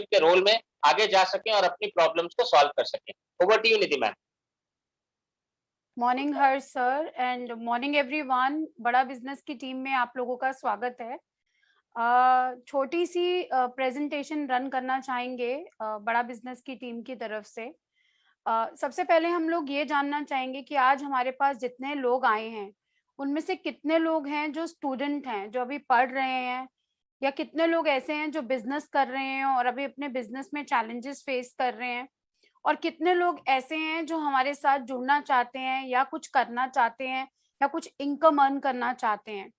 के रोल में आगे जा सकें और अपनी प्रॉब्लम्स को सॉल्व कर सकें। Over to you Nidhi ma'am. Morning Harsh sir and morning everyone. Bada business की टीम में आप लोगों का स्वागत है। छोटी सी प्रेजेंटेशन रन करना चाहेंगे बड़ा बिजनेस की टीम की तरफ से। सबसे पहले हम लोग ये जानना चाहेंगे कि आज हमारे पास जितने लोग आए हैं उनमें से कितने लोग हैं जो स्टूडेंट हैं, जो अभी पढ़ रहे हैं, या कितने लोग ऐसे हैं जो बिजनेस कर रहे हैं और अभी अपने बिजनेस में चैलेंजेस फेस कर रहे हैं, और कितने लोग ऐसे हैं जो हमारे साथ जुड़ना चाहते हैं या कुछ करना चाहते हैं या कुछ इनकम अर्न करना चाहते हैं।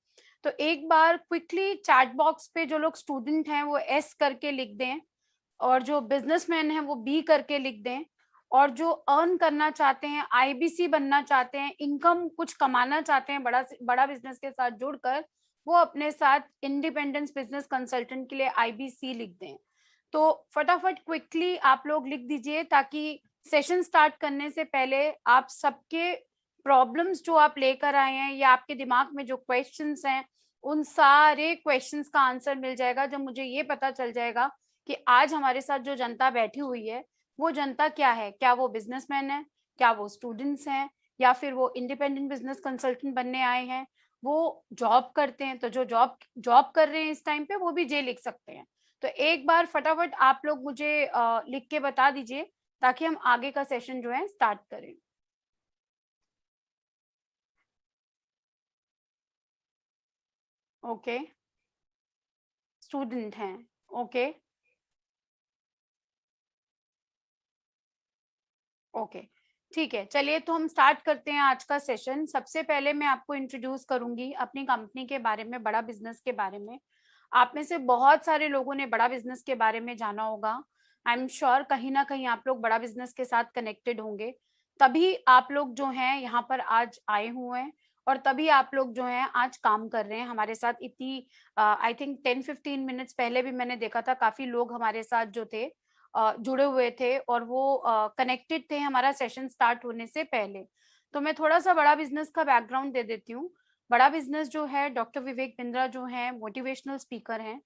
तो एक बार क्विकली चैट बॉक्स पे जो लोग स्टूडेंट हैं वो एस करके लिख दें, और जो बिजनेसमैन है वो बी करके लिख दें, और जो अर्न करना चाहते हैं, आईबीसी बनना चाहते हैं, इनकम कुछ कमाना चाहते हैं बड़ा बड़ा बिजनेस के साथ जुड़कर, वो अपने साथ इंडिपेंडेंस बिजनेस कंसल्टेंट के लिए आईबीसी लिख दें। तो फटाफट क्विकली आप लोग लिख दीजिए ताकि सेशन स्टार्ट करने से पहले आप सबके प्रॉब्लम्स जो आप लेकर आए हैं या आपके दिमाग में जो क्वेश्चंस हैं उन सारे क्वेश्चंस का आंसर मिल जाएगा, जब मुझे ये पता चल जाएगा कि आज हमारे साथ जो जनता बैठी हुई है वो जनता क्या है। क्या वो बिजनेसमैन है, क्या वो स्टूडेंट्स हैं, या फिर वो इंडिपेंडेंट बिजनेस कंसल्टेंट बनने आए हैं, वो जॉब करते हैं। तो जो जॉब जॉब कर रहे हैं इस टाइम पे वो भी जे लिख सकते हैं। तो एक बार फटाफट आप लोग मुझे लिख के बता दीजिए ताकि हम आगे का सेशन जो है स्टार्ट करें। ओके, स्टूडेंट हैं। ओके ओके, ठीक है, चलिए तो हम स्टार्ट करते हैं आज का सेशन। सबसे पहले मैं आपको इंट्रोड्यूस करूंगी अपनी कंपनी के बारे में, बड़ा बिजनेस के बारे में। आप में से बहुत सारे लोगों ने बड़ा बिजनेस के बारे में जाना होगा। आई एम श्योर कहीं ना कहीं आप लोग बड़ा बिजनेस के साथ कनेक्टेड होंगे, तभी आप लोग जो हैं यहाँ पर आज आए हुए हैं, और तभी आप लोग जो हैं आज काम कर रहे हैं हमारे साथ। इतनी आई थिंक 10-15 मिनट्स पहले भी मैंने देखा था काफी लोग हमारे साथ जो थे जुड़े हुए थे, और वो कनेक्टेड थे हमारा सेशन स्टार्ट होने से पहले। तो मैं थोड़ा सा बड़ा बिजनेस का बैकग्राउंड दे देती हूँ। बड़ा बिजनेस जो है, डॉक्टर विवेक बिंद्रा जो है मोटिवेशनल स्पीकर हैं,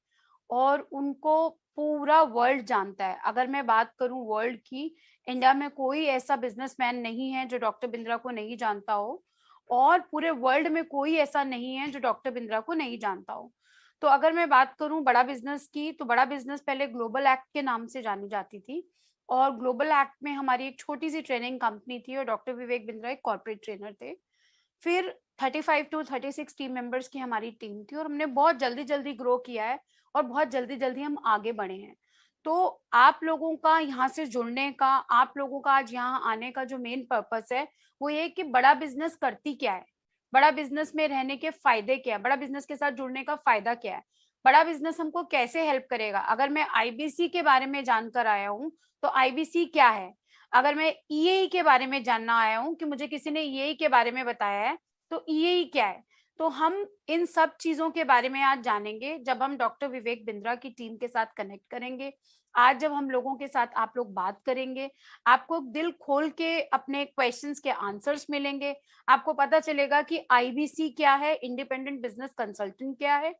और उनको पूरा वर्ल्ड जानता है। अगर मैं बात करूं वर्ल्ड की, इंडिया में कोई ऐसा बिजनेसमैन नहीं है जो डॉक्टर बिंद्रा को नहीं जानता हो, और पूरे वर्ल्ड में कोई ऐसा नहीं है जो डॉक्टर बिंद्रा को नहीं जानता हो। तो अगर मैं बात करूं बड़ा बिजनेस की, तो बड़ा बिजनेस पहले ग्लोबल एक्ट के नाम से जानी जाती थी, और ग्लोबल एक्ट में हमारी एक छोटी सी ट्रेनिंग कंपनी थी और डॉक्टर विवेक बिंद्रा एक कॉर्पोरेट ट्रेनर थे। फिर 35 to 36 टीम मेंबर्स की हमारी टीम थी, और हमने बहुत जल्दी जल्दी ग्रो किया है, और बहुत जल्दी जल्दी हम आगे बढ़े हैं। तो आप लोगों का यहाँ से जुड़ने का, आप लोगों का आज यहाँ आने का जो मेन पर्पस है वो ये कि बड़ा बिजनेस करती क्या है, बड़ा बिजनेस में रहने के फायदे क्या है, बड़ा बिजनेस के साथ जुड़ने का फायदा क्या है, बड़ा बिजनेस हमको कैसे हेल्प करेगा। अगर मैं आईबीसी के बारे में जानकर आया हूँ तो आईबीसी क्या है, अगर मैं ईएई के बारे में जानना आया हूँ कि मुझे किसी ने ईएई के बारे में बताया है तो ईएई क्या है, तो हम इन सब चीजों के बारे में आज जानेंगे जब हम डॉक्टर विवेक बिंद्रा की टीम के साथ कनेक्ट करेंगे। आज जब हम लोगों के साथ आप लोग बात करेंगे, आपको दिल खोल के अपने क्वेश्चंस के आंसर्स मिलेंगे। आपको पता चलेगा कि आईबीसी क्या है, इंडिपेंडेंट बिजनेस कंसल्टेंट क्या है,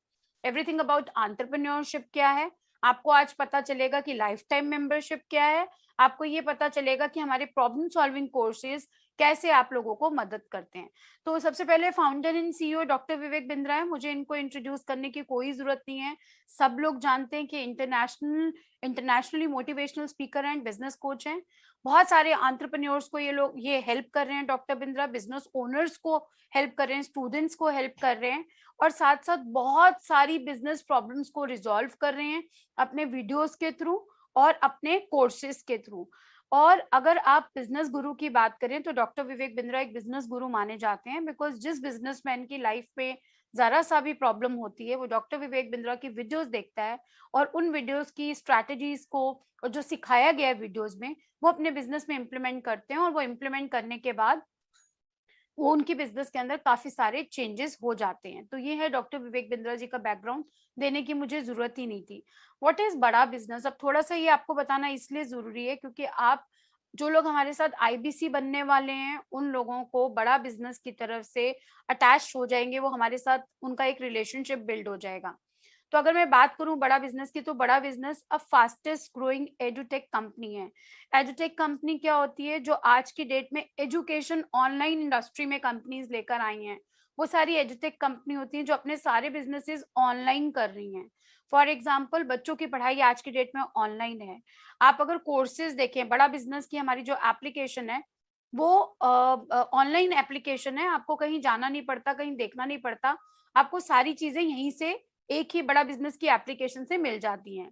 एवरीथिंग अबाउट एंटरप्रेन्योरशिप क्या है। आपको आज पता चलेगा कि लाइफ टाइम मेंबरशिप क्या है। आपको ये पता चलेगा कि हमारे प्रॉब्लम सॉल्विंग कोर्सेज कैसे आप लोगों को मदद करते हैं। तो सबसे पहले founder and CEO doctor Vivek Bindra है, मुझे इनको इंट्रोड्यूस करने की कोई जरूरत नहीं है। सब लोग जानते हैं कि internationally motivational speaker and business coach हैं। बहुत सारे एंटरप्रेन्योर्स को ये हेल्प कर रहे हैं, डॉक्टर बिंद्रा बिजनेस ओनर्स को हेल्प कर रहे हैं, स्टूडेंट्स को हेल्प कर रहे हैं, और साथ साथ बहुत सारी बिजनेस प्रॉब्लम्स को रिजॉल्व कर रहे हैं अपने वीडियोस के थ्रू और अपने कोर्सेज के थ्रू। और अगर आप बिजनेस गुरु की बात करें तो डॉक्टर विवेक बिंद्रा एक बिजनेस गुरु माने जाते हैं, बिकॉज जिस बिजनेसमैन की लाइफ में जरा सा भी प्रॉब्लम होती है वो डॉक्टर विवेक बिंद्रा की वीडियोस देखता है, और उन वीडियोस की स्ट्रैटेजीज को और जो सिखाया गया है वीडियोस में वो अपने बिजनेस में इम्प्लीमेंट करते हैं, और वो इम्प्लीमेंट करने के बाद वो उनकी बिजनेस के अंदर काफी सारे चेंजेस हो जाते हैं। तो ये है डॉक्टर विवेक बिंद्रा जी का बैकग्राउंड, देने की मुझे जरूरत ही नहीं थी। व्हाट इज बड़ा बिजनेस, अब थोड़ा सा ये आपको बताना इसलिए जरूरी है क्योंकि आप जो लोग हमारे साथ आईबीसी बनने वाले हैं उन लोगों को बड़ा बिजनेस की तरफ से अटैच हो जाएंगे, वो हमारे साथ उनका एक रिलेशनशिप बिल्ड हो जाएगा। तो अगर मैं बात करूं बड़ा बिजनेस की, तो बड़ा बिजनेस अब फास्टेस्ट ग्रोइंग एडुटेक कंपनी है। एडुटेक कंपनी क्या होती है? जो आज की डेट में एजुकेशन ऑनलाइन इंडस्ट्री में कंपनीज लेकर आई हैं, वो सारी एडुटेक कंपनी होती हैं जो अपने सारे बिजनेसेस ऑनलाइन कर रही हैं। फॉर एग्जाम्पल, बच्चों की पढ़ाई आज की डेट में ऑनलाइन है। आप अगर कोर्सेज देखें, बड़ा बिजनेस की हमारी जो एप्लीकेशन है वो ऑनलाइन एप्लीकेशन है, आपको कहीं जाना नहीं पड़ता, कहीं देखना नहीं पड़ता, आपको सारी चीजें यहीं से एक ही बड़ा बिजनेस की एप्लीकेशन से मिल जाती हैं।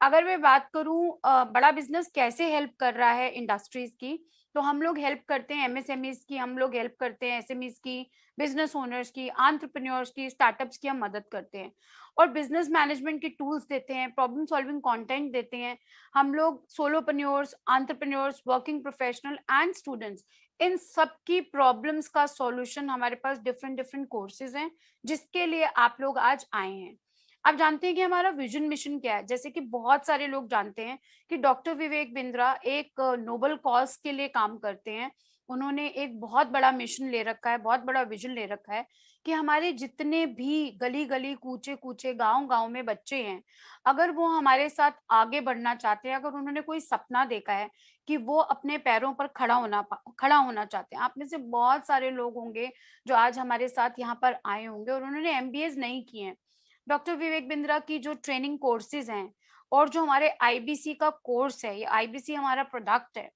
अगर मैं बात करूं बड़ा बिजनेस कैसे हेल्प कर रहा है इंडस्ट्रीज की, तो हम लोग हेल्प करते हैं एमएसएमईज की, हम लोग हेल्प करते हैं एसएमईज की, बिजनेस ओनर्स की, एंटरप्रेन्योर्स की, स्टार्टअप्स की हम मदद करते हैं और बिजनेस मैनेजमेंट के टूल्स देते हैं, प्रॉब्लम सॉल्विंग कंटेंट देते हैं। हम लोग solopreneurs, entrepreneurs, working professional and students, इन सब की प्रॉब्लम्स का सॉल्यूशन हमारे पास डिफरेंट डिफरेंट कोर्सेज हैं जिसके लिए आप लोग आज आए हैं। आप जानते हैं कि हमारा विजन मिशन क्या है? जैसे कि बहुत सारे लोग जानते हैं कि डॉक्टर विवेक बिंद्रा एक नोबल कॉज के लिए काम करते हैं। उन्होंने एक बहुत बड़ा मिशन ले रखा है, बहुत बड़ा विजन ले रखा है कि हमारे जितने भी गली गली, कूचे कूचे, गांव गांव में बच्चे हैं, अगर वो हमारे साथ आगे बढ़ना चाहते हैं, अगर उन्होंने कोई सपना देखा है कि वो अपने पैरों पर खड़ा होना चाहते हैं। आप में से बहुत सारे लोग होंगे जो आज हमारे साथ यहाँ पर आए होंगे और उन्होंने एमबीएस नहीं किए हैं। डॉक्टर विवेक बिंद्रा की जो ट्रेनिंग कोर्सेज हैं और जो हमारे आईबीसी का कोर्स है, ये आईबीसी हमारा प्रोडक्ट है,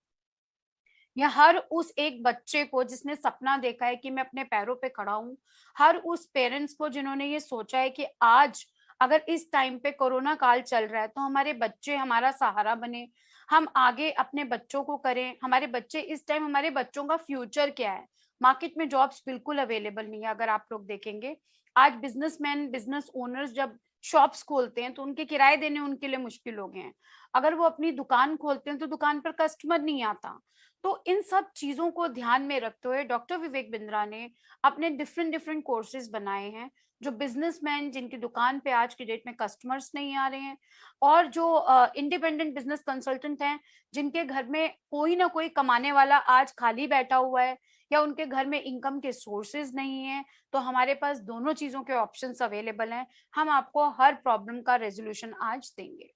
या हर उस एक बच्चे को जिसने सपना देखा है कि मैं अपने पैरों पे खड़ा हूँ, हर उस पेरेंट्स को जिन्होंने ये सोचा है कि आज अगर इस टाइम पे कोरोना काल चल रहा है तो हमारे बच्चे हमारा सहारा बने, हम आगे अपने बच्चों को करें, हमारे बच्चे इस टाइम, हमारे बच्चों का फ्यूचर क्या है। मार्केट में जॉब्स बिल्कुल अवेलेबल नहीं है। अगर आप लोग देखेंगे आज बिजनेसमैन, बिजनेस ओनर्स जब शॉप्स खोलते हैं तो उनके किराए देने उनके लिए मुश्किल हो गए हैं। अगर वो अपनी दुकान खोलते हैं तो दुकान पर कस्टमर नहीं आता। तो इन सब चीजों को ध्यान में रखते हुए डॉक्टर विवेक बिंद्रा ने अपने डिफरेंट डिफरेंट कोर्सेज बनाए हैं जो बिजनेसमैन जिनकी दुकान पे आज की डेट में कस्टमर्स नहीं आ रहे हैं, और जो इंडिपेंडेंट बिजनेस कंसल्टेंट हैं जिनके घर में कोई ना कोई कमाने वाला आज खाली बैठा हुआ है या उनके घर में इनकम के सोर्सेज नहीं है, तो हमारे पास दोनों चीजों के ऑप्शंस अवेलेबल हैं। हम आपको हर प्रॉब्लम का रेजोल्यूशन आज देंगे,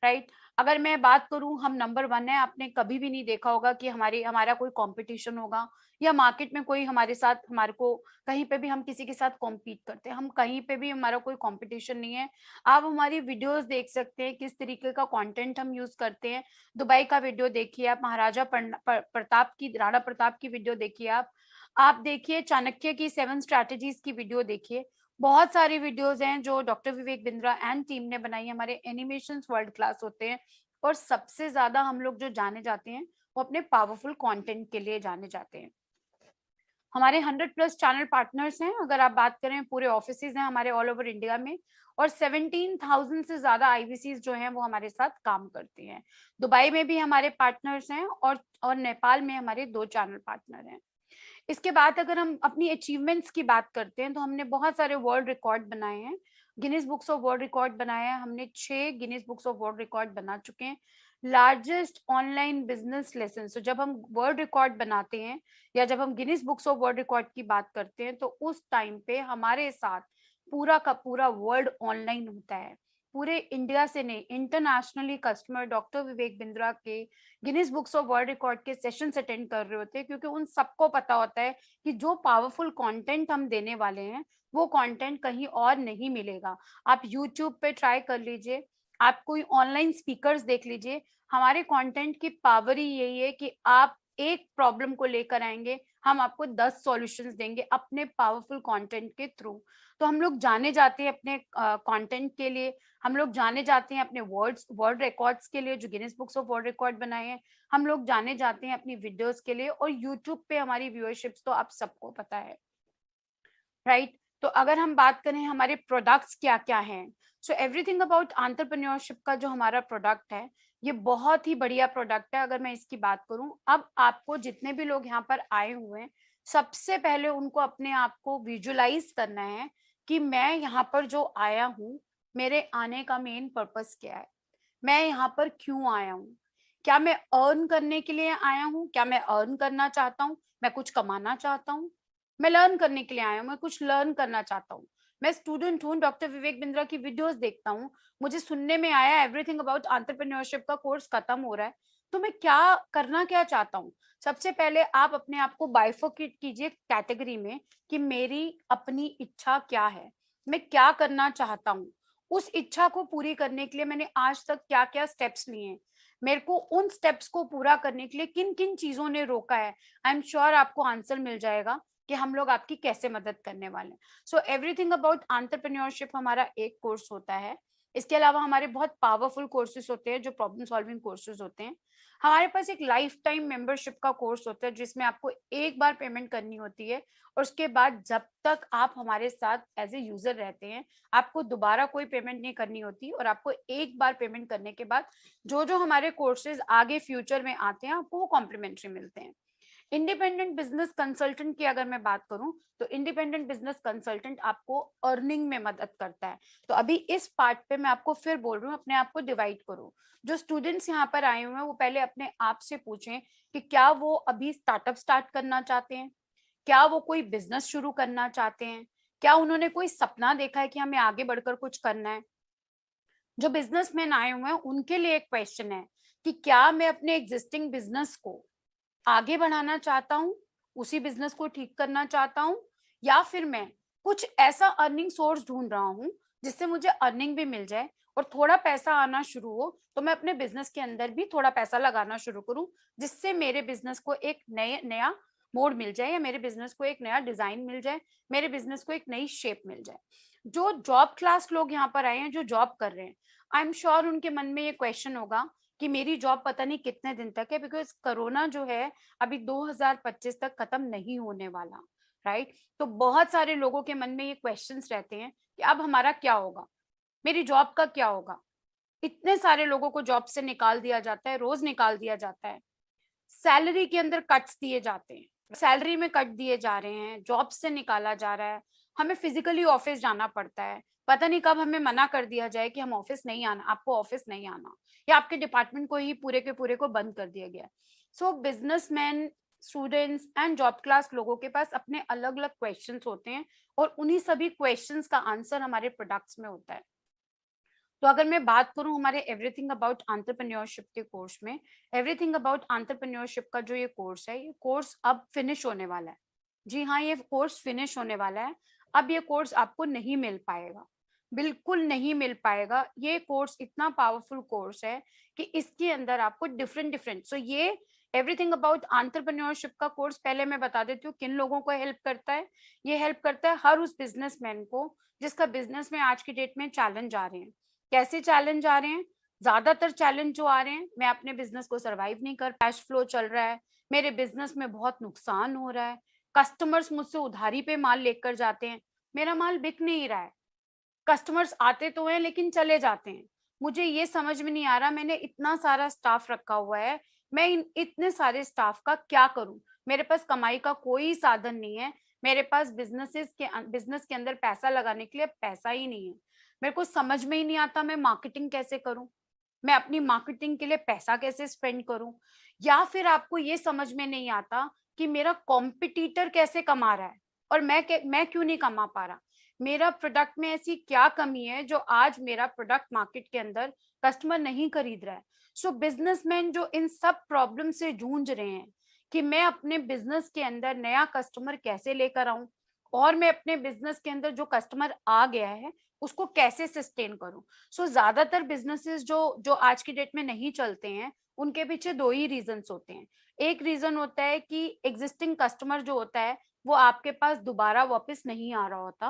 राइट। अगर मैं बात करूं, हम नंबर 1 है। आपने कभी भी नहीं देखा होगा कि हमारा कोई कंपटीशन होगा या मार्केट में कोई हमारे साथ, हमारे को कहीं पे भी हम किसी के साथ कॉम्पीट करते हैं, हम कहीं पे भी हमारा कोई कंपटीशन नहीं है। आप हमारी वीडियोस देख सकते हैं किस तरीके का कंटेंट हम यूज करते हैं। दुबई का वीडियो देखिए आप, महाराजा प्रताप की, राणा प्रताप की वीडियो देखिए आप देखिए चाणक्य की 7 स्ट्रैटेजीज की वीडियो देखिए। बहुत सारी वीडियोस हैं जो doctor Vivek Bindra and team ने बनाई है। हमारे एनिमेशंस वर्ल्ड क्लास होते हैं और सबसे ज्यादा हम लोग जो जाने जाते हैं वो अपने पावरफुल कंटेंट के लिए जाने जाते हैं। हमारे 100+ चैनल पार्टनर्स हैं। अगर आप बात करें, पूरे ऑफिसेज हैं हमारे ऑल ओवर इंडिया में, और 17,000 से ज्यादा आईवीसीज जो हैं वो हमारे साथ काम करती हैं। दुबई में भी हमारे पार्टनर्स हैं और नेपाल में हमारे 2 चैनल पार्टनर हैं। इसके बाद अगर हम अपनी अचीवमेंट्स की बात करते हैं तो हमने बहुत सारे वर्ल्ड रिकॉर्ड बनाए हैं, Guinness books of world record बनाया है हमने, 6 Guinness books of world record बना चुके हैं। लार्जेस्ट ऑनलाइन बिजनेस लेसन, तो जब हम वर्ल्ड रिकॉर्ड बनाते हैं या जब हम Guinness books of world record की बात करते हैं तो उस टाइम पे हमारे साथ पूरा का पूरा वर्ल्ड ऑनलाइन होता है। पूरे इंडिया से नहीं, internationally customer doctor Vivek Bindra के Guinness books of world record के सेशंस अटेंड कर रहे होते हैं, क्योंकि उन सबको पता होता है कि जो पावरफुल कंटेंट हम देने वाले हैं वो कंटेंट कहीं और नहीं मिलेगा। आप यूट्यूब पे ट्राई कर लीजिए, आप कोई ऑनलाइन स्पीकर्स देख लीजिए, हमारे कंटेंट की पावर ही यही है कि आप एक प्रॉब्लम को लेकर आएंगे, हम आपको 10 सॉल्यूशंस देंगे अपने पावरफुल कंटेंट के थ्रू। तो हम लोग जाने जाते हैं अपने कंटेंट के लिए, हम लोग जाने जाते हैं अपने वर्ल्ड रिकॉर्ड्स के लिए जो Guinness books of world record बनाए हैं, हम लोग जाने जाते हैं अपनी वीडियोस के लिए, और यूट्यूब पे हमारी व्यूअरशिप्स तो आप सबको पता है, राइट। तो अगर हम बात करें हमारे प्रोडक्ट्स क्या क्या हैं, सो एवरीथिंग अबाउट एंटरप्रेन्योरशिप का जो हमारा प्रोडक्ट है ये बहुत ही बढ़िया प्रोडक्ट है। अगर मैं इसकी बात करूं, अब आपको जितने भी लोग यहाँ पर आए हुए हैं, सबसे पहले उनको अपने आप को विजुअलाइज करना है कि मैं यहाँ पर जो आया हूँ, मेरे आने का मेन पर्पस क्या है, मैं यहाँ पर क्यों आया हूँ। क्या मैं अर्न करने के लिए आया हूँ? क्या मैं अर्न करना चाहता हूँ? मैं कुछ कमाना चाहता हूँ? मैं लर्न करने के लिए आया हूँ, मैं कुछ लर्न करना चाहता हूँ। मैं स्टूडेंट हूँ, डॉक्टर विवेक बिंद्रा की वीडियोस देखता हूँ, मुझे सुनने में आया एवरीथिंग अबाउट एंटरप्रेन्योरशिप का कोर्स खत्म हो रहा है, तो मैं क्या चाहता हूँ। सबसे पहले आप अपने आप को बाइफोकेट कीजिए कैटेगरी में कि मेरी अपनी इच्छा क्या है, मैं क्या करना चाहता हूँ, उस इच्छा को पूरी करने के लिए मैंने आज तक क्या क्या स्टेप्स लिए हैं, मेरे को उन स्टेप्स को पूरा करने के लिए किन किन चीजों ने रोका है। आई एम श्योर आपको आंसर मिल जाएगा कि हम लोग आपकी कैसे मदद करने वाले हैं। सो एवरीथिंग अबाउट एंटरप्रेन्योरशिप हमारा एक कोर्स होता है। इसके अलावा हमारे बहुत पावरफुल कोर्सेज होते हैं जो प्रॉब्लम सॉल्विंग कोर्सेज होते हैं। हमारे पास एक लाइफ टाइम मेंबरशिप का कोर्स होता है जिसमें आपको एक बार पेमेंट करनी होती है और उसके बाद जब तक आप हमारे साथ एज ए यूजर रहते हैं आपको दोबारा कोई पेमेंट नहीं करनी होती, और आपको एक बार पेमेंट करने के बाद जो जो हमारे कोर्सेज आगे फ्यूचर में आते हैं आपको वो कॉम्प्लीमेंट्री मिलते हैं। इंडिपेंडेंट बिजनेस कंसल्टेंट की अगर मैं बात करूं तो इंडिपेंडेंट बिजनेस कंसल्टेंट आपको अर्निंग में मदद करता है। तो अभी इस पार्ट पे मैं आपको फिर बोल रही हूँ अपने आप को डिवाइड करो। जो स्टूडेंट्स यहाँ पर आए हुए हैं वो पहले अपने आप से पूछें कि क्या वो अभी स्टार्टअप स्टार्ट करना चाहते हैं, क्या वो कोई बिजनेस शुरू करना चाहते हैं, क्या उन्होंने कोई सपना देखा है कि हमें आगे बढ़कर कुछ करना है। जो बिजनेसमैन आए हुए हैं उनके लिए एक क्वेश्चन है कि क्या मैं अपने एग्जिस्टिंग बिजनेस को आगे बढ़ाना चाहता हूँ, उसी बिजनेस को ठीक करना चाहता हूँ, या फिर मैं कुछ ऐसा अर्निंग सोर्स ढूंढ रहा हूँ जिससे मुझे अर्निंग भी मिल जाए और थोड़ा पैसा आना शुरू हो तो मैं अपने बिजनेस के अंदर भी थोड़ा पैसा लगाना शुरू करूँ जिससे मेरे बिजनेस को एक नया मोड मिल जाए या मेरे बिजनेस को एक नया डिजाइन मिल जाए, मेरे बिजनेस को एक नई शेप मिल जाए। जो जॉब क्लास लोग यहाँ पर आए हैं जो जॉब कर रहे हैं, आई एम श्योर उनके मन में ये क्वेश्चन होगा कि मेरी जॉब पता नहीं कितने दिन तक है, बिकॉज कोरोना जो है अभी 2025 तक खत्म नहीं होने वाला, राइट। तो बहुत सारे लोगों के मन में ये क्वेश्चंस रहते हैं कि अब हमारा क्या होगा, मेरी जॉब का क्या होगा। इतने सारे लोगों को जॉब से निकाल दिया जाता है, रोज निकाल दिया जाता है, सैलरी के अंदर कट्स दिए जाते हैं, सैलरी में कट दिए जा रहे हैं, जॉब से निकाला जा रहा है, हमें फिजिकली ऑफिस जाना पड़ता है, पता नहीं कब हमें मना कर दिया जाए कि हम ऑफिस नहीं आना, आपको ऑफिस नहीं आना, या आपके डिपार्टमेंट को ही पूरे के पूरे को बंद कर दिया गया। So businessman, students and job class लोगों के पास अपने अलग अलग क्वेश्चंस होते हैं और उन्हीं सभी क्वेश्चंस का आंसर हमारे प्रोडक्ट्स में होता है। तो अगर मैं बात करूं हमारे एवरीथिंग अबाउट एंटरप्रेन्योरशिप के कोर्स में, एवरीथिंग अबाउट एंटरप्रेन्योरशिप का जो ये कोर्स है, ये कोर्स अब फिनिश होने वाला है। जी हाँ, ये कोर्स फिनिश होने वाला है। अब ये कोर्स आपको नहीं मिल पाएगा, बिल्कुल नहीं मिल पाएगा। ये कोर्स इतना पावरफुल कोर्स है कि इसके अंदर आपको डिफरेंट डिफरेंट, सो ये एवरीथिंग अबाउट एंटरप्रेन्योरशिप का कोर्स पहले मैं बता देती हूँ किन लोगों को हेल्प करता है। ये हेल्प करता है हर उस बिजनेसमैन को जिसका बिजनेस में आज की डेट में चैलेंज आ रहे हैं। कैसे चैलेंज आ रहे हैं? ज्यादातर चैलेंज जो आ रहे हैं, मैं अपने बिजनेस को सरवाइव नहीं कर, कैश फ्लो चल रहा है, मेरे बिजनेस में बहुत नुकसान हो रहा है, कस्टमर्स मुझसे उधारी पे माल लेकर जाते हैं, मेरा माल बिक नहीं रहा है, कस्टमर्स आते तो हैं लेकिन चले जाते हैं, मुझे ये समझ में नहीं आ रहा, मैंने इतना सारा स्टाफ रखा हुआ है, मैं इतने सारे स्टाफ का क्या करूं, मेरे पास कमाई का कोई साधन नहीं है, मेरे पास बिजनेस के अंदर पैसा लगाने के लिए पैसा ही नहीं है, मेरे को समझ में ही नहीं आता मैं मार्केटिंग कैसे करूं, मैं अपनी मार्केटिंग के लिए पैसा कैसे स्पेंड करूं, या फिर आपको ये समझ में नहीं आता कि मेरा कॉम्पिटिटर कैसे कमा रहा है और मैं क्यों नहीं कमा पा रहा, मेरा प्रोडक्ट में ऐसी क्या कमी है जो आज मेरा प्रोडक्ट मार्केट के अंदर कस्टमर नहीं खरीद रहा है। सो बिजनेसमैन जो इन सब प्रॉब्लम से जूझ रहे हैं कि मैं अपने बिजनेस के अंदर नया कस्टमर कैसे लेकर आऊं और मैं अपने बिजनेस के अंदर जो कस्टमर आ गया है उसको कैसे सस्टेन करूं। सो ज्यादातर बिजनेसेस जो जो आज की डेट में नहीं चलते हैं उनके पीछे दो ही रीजंस होते हैं। एक रीजन होता है कि एग्जिस्टिंग कस्टमर जो होता है वो आपके पास दोबारा वापस नहीं आ रहा होता,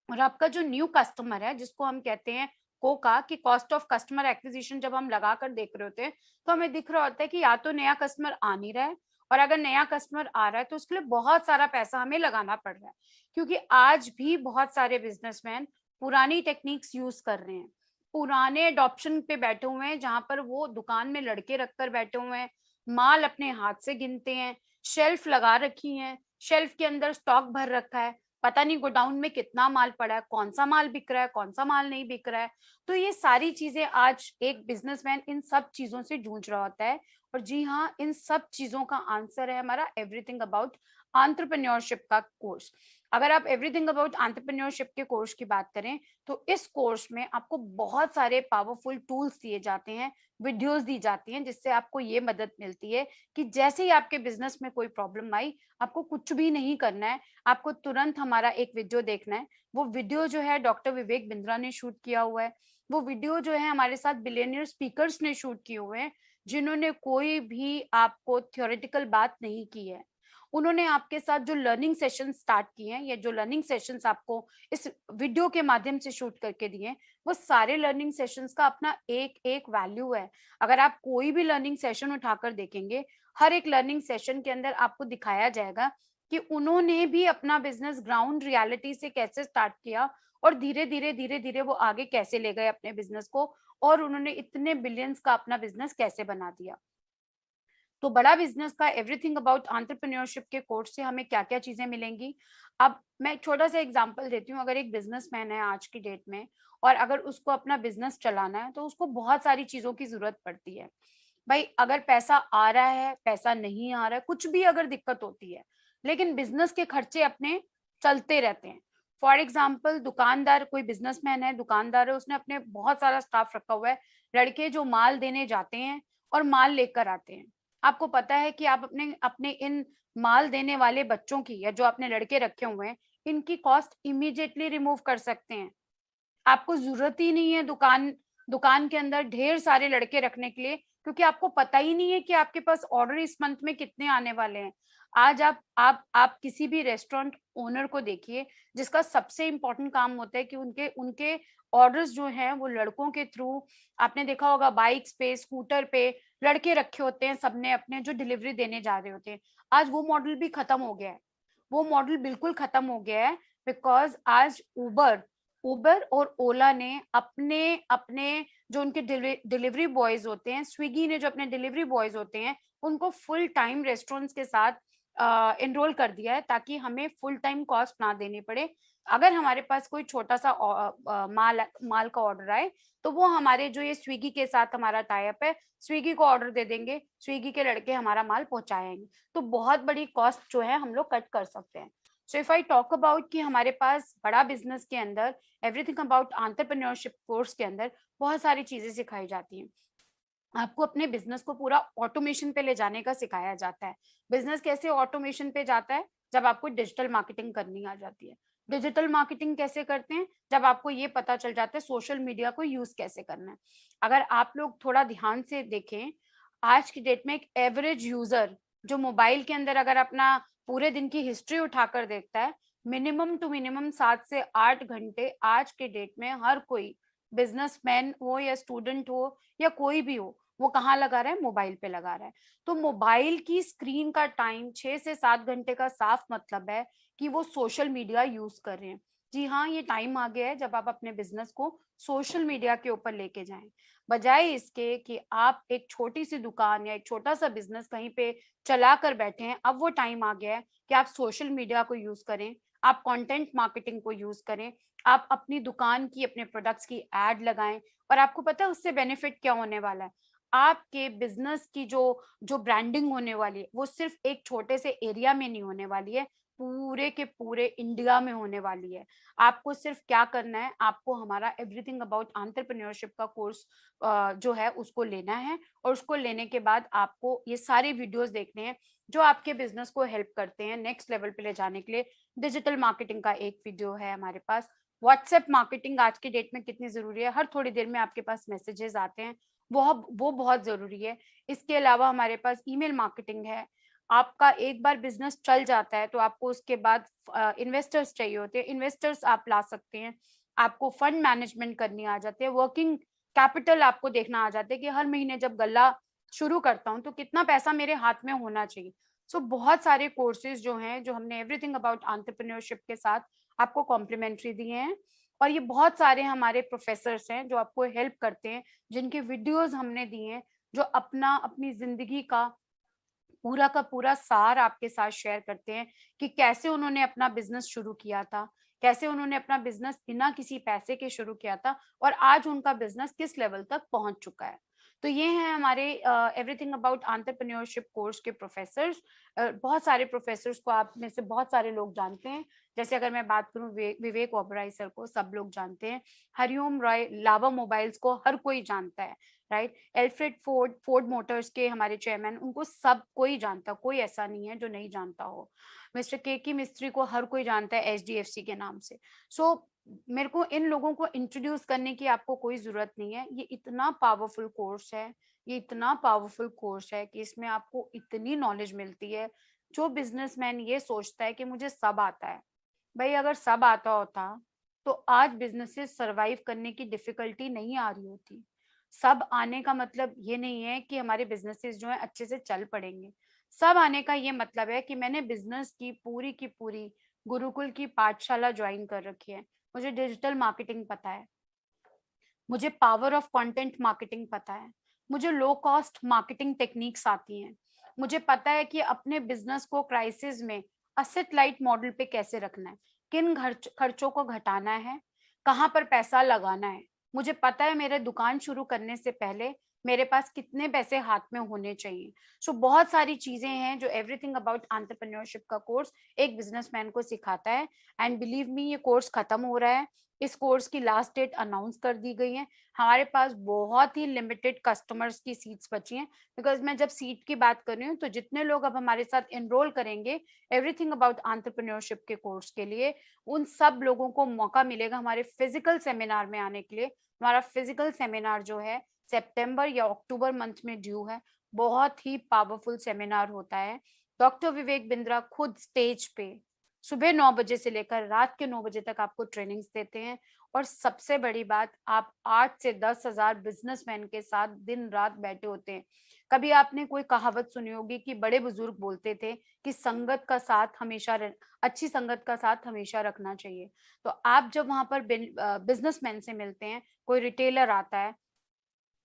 और आपका जो न्यू कस्टमर है जिसको हम कहते हैं कोका की कॉस्ट ऑफ कस्टमर एक्विजिशन, जब हम लगा कर देख रहे होते हैं तो हमें दिख रहा होता है कि या तो नया कस्टमर आ नहीं रहा है, और अगर नया कस्टमर आ रहा है तो उसके लिए बहुत सारा पैसा हमें लगाना पड़ रहा है, क्योंकि आज भी बहुत सारे बिजनेसमैन पुरानी टेक्निक्स यूज कर रहे हैं, पुराने अडॉप्शन पे बैठे हुए हैं जहां पर वो दुकान में लड़के रखकर बैठे हुए हैं, माल अपने हाथ से गिनते हैं, शेल्फ लगा रखी है, शेल्फ के अंदर स्टॉक भर रखा है, पता नहीं गोडाउन में कितना माल पड़ा है, कौन सा माल बिक रहा है, कौन सा माल नहीं बिक रहा है। तो ये सारी चीजें आज एक बिजनेसमैन इन सब चीजों से जूझ रहा होता है, और जी हाँ, इन सब चीजों का आंसर है हमारा एवरीथिंग अबाउट एंटरप्रेन्योरशिप का कोर्स। अगर आप एवरीथिंग अबाउट एंटरप्रेन्योरशिप के कोर्स की बात करें, तो इस कोर्स में आपको बहुत सारे पावरफुल टूल्स दिए जाते हैं, वीडियोस दी जाती हैं, जिससे आपको ये मदद मिलती है कि जैसे ही आपके बिजनेस में कोई प्रॉब्लम आई, आपको कुछ भी नहीं करना है, आपको तुरंत हमारा एक वीडियो देखना है। वो वीडियो जो है डॉक्टर विवेक बिंद्रा ने शूट किया हुआ है। वो वीडियो जो है हमारे साथ बिलियनियर स्पीकर्स ने शूट किए हुए हैं, जिन्होंने कोई भी आपको थ्योरेटिकल बात नहीं की है। उन्होंने आपके साथ जो लर्निंग सेशन स्टार्ट किए हैं, या जो लर्निंग सेशंस आपको इस वीडियो के माध्यम से शूट करके दिए हैं, वो सारे लर्निंग सेशंस का अपना एक एक वैल्यू है। अगर आप कोई भी लर्निंग सेशन उठाकर देखेंगे, हर एक लर्निंग सेशन के अंदर आपको दिखाया जाएगा कि उन्होंने भी अपना बिजनेस ग्राउंड रियलिटी से कैसे स्टार्ट किया, और धीरे धीरे धीरे धीरे वो आगे कैसे ले गए अपने बिजनेस को, और उन्होंने इतने बिलियंस का अपना बिजनेस कैसे बना दिया। तो बड़ा बिजनेस का एवरीथिंग अबाउट एंटरप्रेन्योरशिप के कोर्स से हमें क्या क्या चीजें मिलेंगी। अब मैं एक छोटा सा एग्जांपल देती हूँ। अगर एक बिजनेसमैन है आज की डेट में, और अगर उसको अपना बिजनेस चलाना है, तो उसको बहुत सारी चीजों की जरूरत पड़ती है। भाई, अगर पैसा आ रहा है, पैसा नहीं आ रहा है, कुछ भी अगर दिक्कत होती है, लेकिन बिजनेस के खर्चे अपने चलते रहते हैं। फॉर एग्जाम्पल, दुकानदार, कोई बिजनेसमैन है, दुकानदार है, उसने अपने बहुत सारा स्टाफ रखा हुआ है, लड़के जो माल देने जाते हैं और माल लेकर आते हैं। आपको पता है कि आप अपने अपने इन माल देने वाले बच्चों की, या जो आपने लड़के रखे हुए हैं, इनकी कॉस्ट इमीडिएटली रिमूव कर सकते हैं। आपको जरूरत ही नहीं है दुकान दुकान के अंदर ढेर सारे लड़के रखने के लिए, क्योंकि आपको पता ही नहीं है कि आपके पास ऑर्डर इस मंथ में कितने आने वाले हैं। आज आप किसी भी रेस्टोरेंट ओनर को देखिए, जिसका सबसे इम्पोर्टेंट काम होता है कि उनके उनके ऑर्डर्स जो हैं वो लड़कों के थ्रू, आपने देखा होगा बाइक्स पे, स्कूटर पे लड़के रखे होते हैं, सबने अपने जो डिलीवरी देने जा रहे होते हैं। आज वो मॉडल भी खत्म हो गया है। वो मॉडल बिल्कुल खत्म हो गया है, बिकॉज आज उबर उबर और ओला ने अपने अपने जो उनके डिलीवरी बॉयज होते हैं, स्विगी ने जो अपने डिलीवरी बॉयज होते हैं, उनको फुल टाइम रेस्टोरेंट्स के साथ एनरोल कर दिया है, ताकि हमें फुल टाइम कॉस्ट ना देनी पड़े। अगर हमारे पास कोई छोटा सा माल माल का ऑर्डर आए, तो वो हमारे जो ये स्विगी के साथ हमारा टाई अप है, स्विगी को ऑर्डर दे देंगे, स्विगी के लड़के हमारा माल पहुंचाएंगे। तो बहुत बड़ी कॉस्ट जो है हम लोग कट कर सकते हैं। So if I talk about कि हमारे पास बड़ा बिजनेस के अंदर एवरीथिंग अबाउट एंटरप्रेन्योरशिप कोर्स के अंदर बहुत सारी चीजें सिखाई जाती हैं। आपको अपने बिजनेस को पूरा ऑटोमेशन पे ले जाने का सिखाया जाता है। बिजनेस कैसे ऑटोमेशन पे जाता है? जब आपको डिजिटल मार्केटिंग करनी आ जाती है। डिजिटल मार्केटिंग कैसे करते हैं? जब आपको ये पता चल जाता है सोशल मीडिया को यूज कैसे करना है। अगर आप लोग थोड़ा ध्यान से देखें, आज की डेट में एक एवरेज यूजर जो मोबाइल के अंदर अगर अपना पूरे दिन की हिस्ट्री उठाकर देखता है, मिनिमम टू मिनिमम 7 से 8 घंटे आज के डेट में हर कोई, बिजनेसमैन हो या स्टूडेंट हो या कोई भी हो, वो कहाँ लगा रहा है? मोबाइल पे लगा रहा है। तो मोबाइल की स्क्रीन का टाइम 6 से 7 घंटे का साफ मतलब है कि वो सोशल मीडिया यूज कर रहे हैं। जी हाँ, ये टाइम आ गया है जब आप अपने बिजनेस को सोशल मीडिया के ऊपर लेके जाएं। बजाय इसके कि आप एक छोटी सी दुकान या एक छोटा सा बिजनेस कहीं पे चला कर बैठे हैं, अब वो टाइम आ गया है कि आप सोशल मीडिया को यूज करें, आप कंटेंट मार्केटिंग को यूज करें, आप अपनी दुकान की, अपने प्रोडक्ट्स की एड लगाएं। और आपको पता है उससे बेनिफिट क्या होने वाला है? आपके बिजनेस की जो जो ब्रांडिंग होने वाली है, वो सिर्फ एक छोटे से एरिया में नहीं होने वाली है, पूरे के पूरे इंडिया में होने वाली है। आपको सिर्फ क्या करना है? आपको हमारा एवरीथिंग अबाउट एंटरप्रेन्योरशिप का कोर्स जो है उसको लेना है, और उसको लेने के बाद आपको ये सारे वीडियोस देखने हैं जो आपके बिजनेस को हेल्प करते हैं नेक्स्ट लेवल पे ले जाने के लिए। डिजिटल मार्केटिंग का एक वीडियो है हमारे पास। व्हाट्सएप मार्केटिंग आज की डेट में कितनी जरूरी है, हर थोड़ी देर में आपके पास मैसेजेस आते हैं, वो बहुत जरूरी है। इसके अलावा हमारे पास ईमेल मार्केटिंग है। आपका एक बार बिजनेस चल जाता है तो आपको उसके बाद इन्वेस्टर्स चाहिए होते हैं, इन्वेस्टर्स आप ला सकते हैं। आपको फंड मैनेजमेंट करनी आ जाती है, वर्किंग कैपिटल आपको देखना आ जाता है कि हर महीने जब गल्ला शुरू करता हूँ तो कितना पैसा मेरे हाथ में होना चाहिए। सो बहुत सारे कोर्सेज जो हैं, जो हमने एवरीथिंग अबाउट एंटरप्रेन्योरशिप के साथ आपको कॉम्प्लीमेंट्री दिए हैं। और ये बहुत सारे हमारे प्रोफेसर्स हैं जो आपको हेल्प करते हैं, जिनके वीडियोस हमने दिए हैं, जो अपनी जिंदगी का पूरा का पूरा सार आपके साथ शेयर करते हैं कि कैसे उन्होंने अपना बिजनेस शुरू किया था, कैसे उन्होंने अपना बिजनेस बिना किसी पैसे के शुरू किया था, और आज उनका बिजनेस किस लेवल तक पहुंच चुका है। तो ये हैं हमारे एवरीथिंग अबाउट एंटरप्रेन्योरशिप कोर्स के प्रोफेसर्स। बहुत सारे प्रोफेसर्स को आप में से बहुत सारे लोग जानते हैं। जैसे अगर मैं बात करूं विवेक ओबराय सर को सब लोग जानते हैं, हरिओम रॉय लावा मोबाइल्स को हर कोई जानता है, राइट। एल्फ्रेड फोर्ड मोटर्स के हमारे चेयरमैन, उनको सब कोई जानता, कोई ऐसा नहीं है जो नहीं जानता हो। मिस्टर के मिस्त्री को हर कोई जानता है HDFC के नाम से। सो मेरे को इन लोगों को इंट्रोड्यूस करने की आपको कोई जरूरत नहीं है। ये इतना पावरफुल कोर्स है, ये इतना पावरफुल कोर्स है कि इसमें आपको इतनी नॉलेज मिलती है। जो बिजनेसमैन ये सोचता है कि मुझे सब आता है, भाई अगर सब आता होता तो आज बिजनेसेस सरवाइव करने की डिफिकल्टी नहीं आ रही होती। सब आने का मतलब ये नहीं है कि हमारे बिजनेसेस जो है अच्छे से चल पड़ेंगे। सब आने का ये मतलब है कि मैंने बिजनेस की पूरी गुरुकुल की पाठशाला ज्वाइन कर रखी है। मुझे डिजिटल मार्केटिंग पता है, मुझे पावर ऑफ कंटेंट मार्केटिंग पता है, मुझे लो कॉस्ट मार्केटिंग टेक्निक्स आती हैं, मुझे पता है कि अपने बिजनेस को क्राइसिस में असेट लाइट मॉडल पे कैसे रखना है, किन खर्चों को घटाना है, कहाँ पर पैसा लगाना है। मुझे पता है मेरे दुकान शुरू करने से पहले मेरे पास कितने पैसे हाथ में होने चाहिए। सो बहुत सारी चीजें हैं जो एवरीथिंग अबाउट एंटरप्रेन्योरशिप का कोर्स एक बिजनेसमैन को सिखाता है। एंड बिलीव मी, ये कोर्स खत्म हो रहा है। इस कोर्स की लास्ट डेट अनाउंस कर दी गई है। हमारे पास बहुत ही लिमिटेड कस्टमर्स की सीट्स बची हैं, बिकॉज मैं जब सीट की बात कर रही हूँ तो जितने लोग अब हमारे साथ एनरोल करेंगे एवरीथिंग अबाउट एंटरप्रेन्योरशिप के कोर्स के लिए, उन सब लोगों को मौका मिलेगा हमारे फिजिकल सेमिनार में आने के लिए। हमारा फिजिकल सेमिनार जो है सितंबर या अक्टूबर मंथ में ड्यू है। बहुत ही पावरफुल सेमिनार होता है। डॉक्टर विवेक बिंद्रा खुद स्टेज पे सुबह 9 बजे से लेकर रात के 9 बजे तक आपको ट्रेनिंग्स देते हैं। और सबसे बड़ी बात, आप 8 से 10,000 बिजनेसमैन के साथ दिन रात बैठे होते हैं। कभी आपने कोई कहावत सुनी होगी कि बड़े बुजुर्ग बोलते थे कि संगत का साथ हमेशा अच्छी संगत का साथ हमेशा रखना चाहिए। तो आप जब वहां पर बिजनेसमैन से मिलते हैं, कोई रिटेलर आता है,